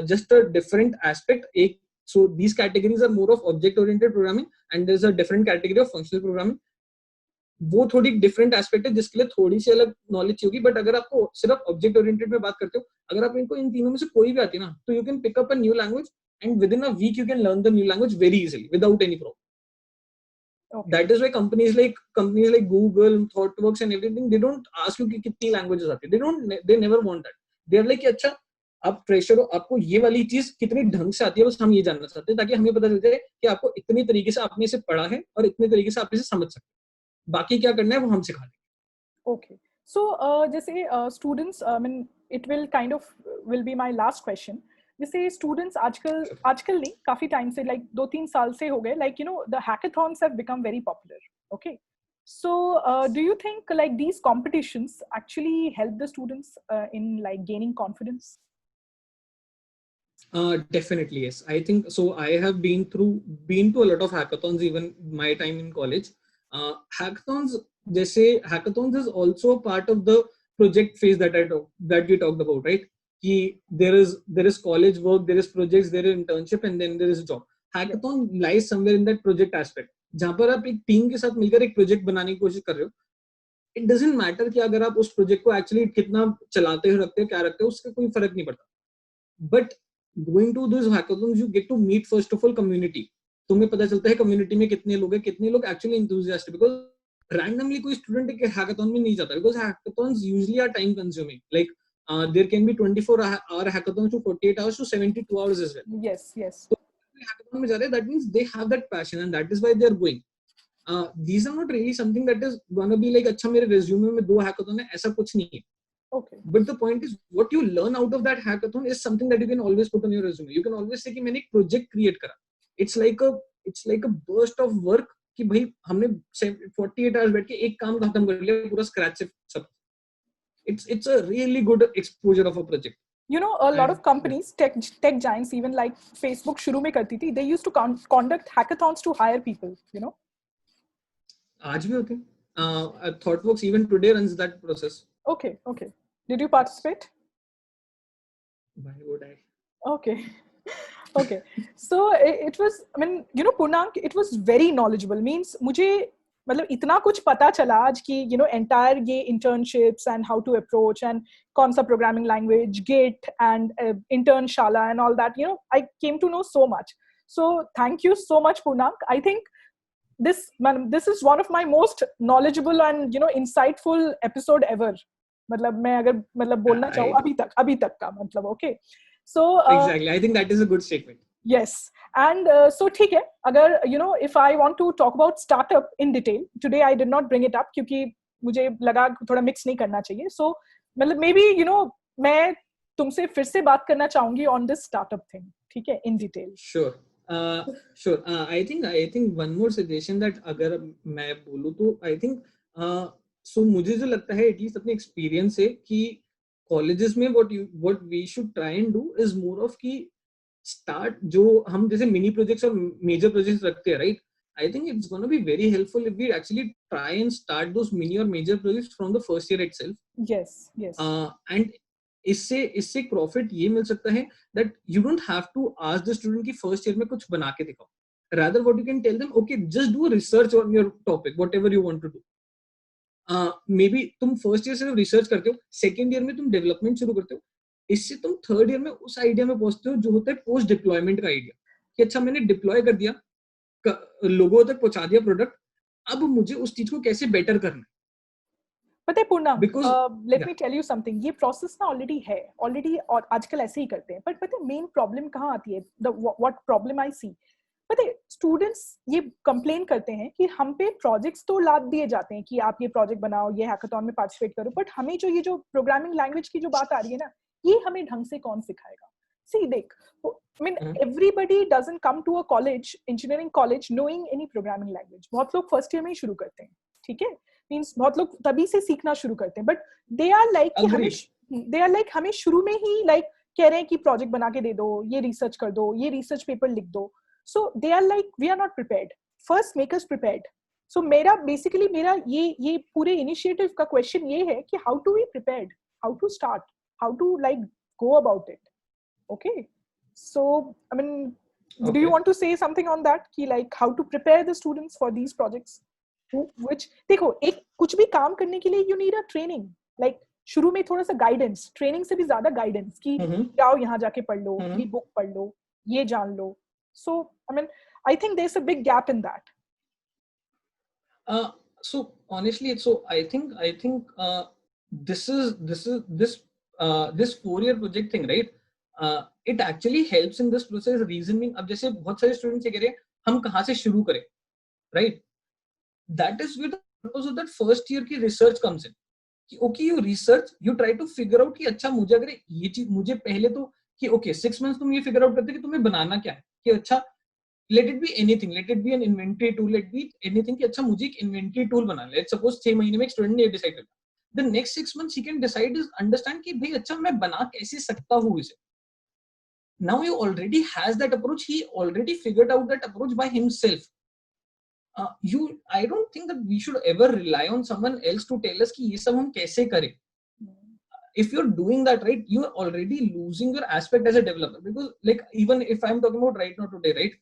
just a different aspect. So these categories are more of object oriented programming and there's a different category of functional programming. वो थोड़ी different aspect है जिसके लिए थोड़ी सी अलग knowledge चाहिए. But अगर आपको सिर्फ ऑब्जेक्ट ओरिएंटेड में बात करते हो, अगर आप इनको इन तीनों में से कोई भी आती है ना, तो you can pick up a new language and within a week you can learn the new language very easily without any problem. Okay. That is why companies like Google, ThoughtWorks and everything, they don't ask you कि कितनी languages आती है. They never want that. They are like कि अच्छा आप fresher हो, आपको ये वाली चीज कितनी ढंग से आती है, बस हम ये जानना चाहते हैं ताकि हमें पता चल जाए कि आपको इतनी तरीके से आपने इसे पढ़ा है और इतने तरीके से आप इसे समझ सकते हैं. बाकी क्या करना है वो हम सिखा देंगे. Okay. So जैसे students, I mean it will kind of will be my last question. जैसे स्टूडेंट्स आजकल नहीं, काफी टाइम से, लाइक 2-3 साल से हो गए, like you know the hackathons have become very popular. Okay, so do you think like these competitions actually help the students in like gaining confidence? Definitely yes. I think so. I have been to a lot of hackathons even my time in college. Hackathons is also part of the project phase that we talked about, right? There is college work, there is projects, there is internship, and then there is job. Hackathon lies somewhere in that project aspect, जहाँ पर आप एक team के साथ मिलकर एक project बनाने की कोशिश कर रहे हो. इट डजंट मैटर कि अगर आप उस प्रोजेक्ट को एक्चुअली कितना चलाते हो, रखते हो, क्या रखते हो, उसका कोई फर्क नहीं पड़ता. But going to those hackathons you get to meet first of all community. तुम्हें पता चलता है कम्युनिटी में कितने लोग हैं, कितने लोग actually enthusiastic, because randomly कोई student एक hackathon में नहीं जाता, because hackathons usually are time consuming. Like there can be 24-hour hackathons to 48 hours to 72 hours as well. Yes. तो hackathon में जा रहे हैं, that means they have that passion and that is why they are going. These are not really something that is gonna be like अच्छा मेरे resume में 2 hackathon है, ऐसा कुछ नहीं है. Okay. But the point is, what you learn out of that hackathon is something that you can always put on your resume. You can always say कि मैंने एक project create करा. It's like a burst of work कि भाई हमने 48 hours बैठ के एक काम खत्म कर लिया पूरा scratch से सब. It's a really good exposure of a project. You know, a lot of companies, tech giants, even like Facebook शुरू में करती थी, they used to conduct hackathons to hire people, you know. आज भी होते हैं. ThoughtWorks even today runs that process. Okay. Did you participate? Why would I? Okay. So it was, I mean, you know, Purnank, it was very knowledgeable. Means मुझे मतलब इतना कुछ पता चला आज कि you know entire ये internships and how to approach and कौन सा programming language, Git and Internshala and all that. You know, I came to know so much. So thank you so much, Purnank. I think this is one of my most knowledgeable and you know insightful episode ever. मतलब मैं अगर मतलब बोलना चाहूँ अभी तक का मतलब. Okay, so exactly, I think that is a good statement. Yes, and so ठीक है, अगर you know if I want to talk about startup in detail today, I did not bring it up क्योंकि मुझे लगा थोड़ा mix नहीं करना चाहिए. So मतलब maybe you know मैं तुमसे फिर से बात करना चाहूँगी on this startup thing, ठीक है, in detail. Sure. I think one more suggestion that अगर मैं बोलूँ तो I think so मुझे जो लगता है at least अपने experience से कि colleges में what we should try and do is more of कि start जो हम जैसे mini projects और major projects रखते हैं, right? I think it's going to be very helpful if we actually try and start those mini or major projects from the first year itself. Yes. And इससे profit ये मिल सकता है that you don't have to ask the student कि first year में कुछ बना के दिखाओ. Rather what you can tell them, okay, just do a research on your topic, whatever you want to do. Maybe तुम फर्स्ट ईयर सिर्फ research करते हो, सेकेंड ईयर में तुम डेवलपमेंट शुरू करते हो, इससे तुम थर्ड ईयर में उस आइडिया में पहुंचते हो जो होता है पोस्ट डिप्लॉयमेंट का आइडिया कि अच्छा मैंने डिप्लॉय कर दिया, लोगों तक पहुंचा दिया प्रोडक्ट, अब मुझे उस चीज को कैसे बेटर करना है. पता है Purna, let me tell you something, ये प्रोसेस ना ऑलरेडी और आजकल ऐसे ही करते हैं. बट पता है मेन प्रॉब्लम कहाँ आती है, व्हाट प्रॉब्लम आई सी, पता है स्टूडेंट्स ये कंप्लेन करते हैं कि हम पे प्रोजेक्ट्स तो लाद दिए जाते हैं कि आप ये प्रोजेक्ट बनाओ, ये हैकाथॉन में पार्टिसिपेट करो, बट हमें जो प्रोग्रामिंग लैंग्वेज की जो बात आ रही है ना, ये हमें ढंग से कौन सिखाएगा. सी देख, I mean, everybody doesn't come to a college, engineering college, knowing any programming language. बहुत लोग फर्स्ट ईयर में ही शुरू करते हैं, ठीक है. मींस बहुत लोग तभी से सीखना शुरू करते हैं, बट दे आर लाइक हमें शुरू में ही लाइक कह रहे हैं कि प्रोजेक्ट बना के दे दो, ये रिसर्च कर दो, ये रिसर्च पेपर लिख दो. So they are like we are not prepared. First make us prepared. So मेरा ये पूरे इनिशिएटिव का क्वेश्चन ये है कि how to be prepared, how to start, how to like go about it. Okay, so I mean, do you want to say something on that कि like how to prepare the students for these projects which देखो, एक कुछ भी काम करने के लिए you need a training, like शुरू में थोड़ा सा गाइडेंस, ट्रेनिंग से भी ज्यादा गाइडेंस कि जाओ यहाँ जाके पढ़ लो, ये बुक पढ़ लो, ये जान लो. So I mean, I think there's a big gap in that. So honestly, I think this 4-year project thing, right? It actually helps in this process. Reason being, अब जैसे बहुत सारे स्टूडेंट्स ये कह रहे हैं हम कहाँ से शुरू करें, right? That is where the purpose of that first year की research comes in. कि okay, you research, you try to figure out कि अच्छा मुझे अगर ये चीज, मुझे पहले तो कि okay 6 months तुम ये figure out करते कि तुम्हें बनाना क्या है, कि अच्छा let it be anything, let it be an inventory tool, let it be anything कि अच्छा मुझे एक inventory tool बनाना है. Let's suppose 6 महीने में एक स्टूडेंट ने ये डिसाइड किया, the next 6 months he can decide is understand कि भाई अच्छा मैं बना कैसे सकता हूँ इसे. Now he already has that approach, he already figured out that approach by himself. I don't think that we should ever rely on someone else to tell us कि ये सब हम कैसे करें. If you're doing that, right, you're already losing your aspect as a developer. Because like even if I'm talking about right now today, right,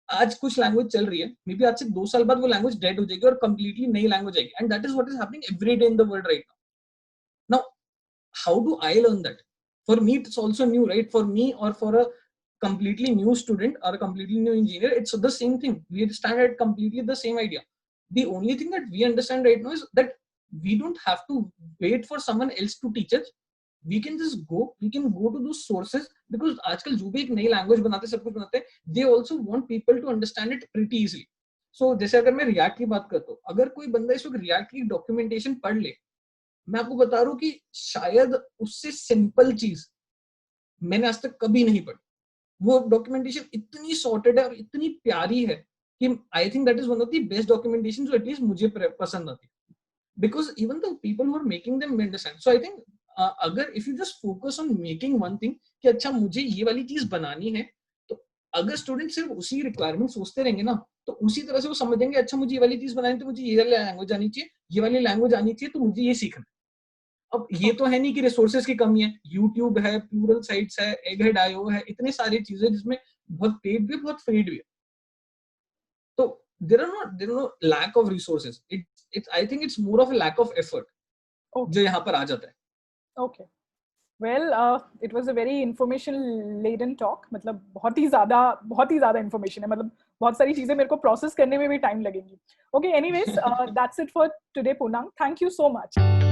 आज कुछ language चल रही है, मे बी आज से 2 साल बाद वो लैंग्वेज डेड हो जाएगी और कंप्लीटली नई लैंग्वेज आएगी. And that is what is happening every day in the world right now. How do I learn that? For me it's also new, right? For me और for a completely new student or a completely new engineer, it's the same thing. We stand at completely the same idea. The only thing that we understand right now is that we don't have to wait for someone else to teach us. We can go to those sources, because आजकल जो भी एक नई language बनाते, सब कुछ बनाते हैं, they also want people to understand it pretty easily. So जैसे अगर मैं रिएक्ट की बात करता हूँ, अगर कोई बंदा इस वक्त रिएक्ट की डॉक्यूमेंटेशन पढ़ ले, मैं आपको बता रहा हूँ कि शायद उससे सिंपल चीज मैंने आज तक कभी नहीं पढ़ी. वो डॉक्यूमेंटेशन इतनी सॉर्टेड है और इतनी प्यारी है कि I think that is one of the best documentation जो एटलीस्ट मुझे पसंद आती है. Because even the people who are making them understand. So I think अगर if you just focus on making one thing कि अच्छा मुझे ये वाली चीज बनानी है, तो अगर स्टूडेंट सिर्फ उसी रिक्वायरमेंट सोचते रहेंगे ना, तो उसी तरह से वो समझेंगे अच्छा मुझे ये वाली चीज बनानी, तो मुझे ये वाली लैंग्वेज आनी चाहिए, ये वाली लैंग्वेज आनी चाहिए, तो मुझे ये सीखना. अब ये तो है नहीं कि रिसोर्सेज की कमी है. YouTube है, प्लूरल साइट्स है, Egghead.io है, इतने सारी चीजें जिसमें बहुत पेड भी, बहुत फ्रीड भी है. तो there are no lack of resources. I think it's more of a lack of effort जो यहाँ पर आ जाता है. Okay. Well, it was a very information laden talk. मतलब बहुत ही ज़्यादा information है. मतलब बहुत सारी चीजें मेरे को process करने में भी time लगेंगी. Okay, anyways, that's it for today, Poonam. Thank you so much.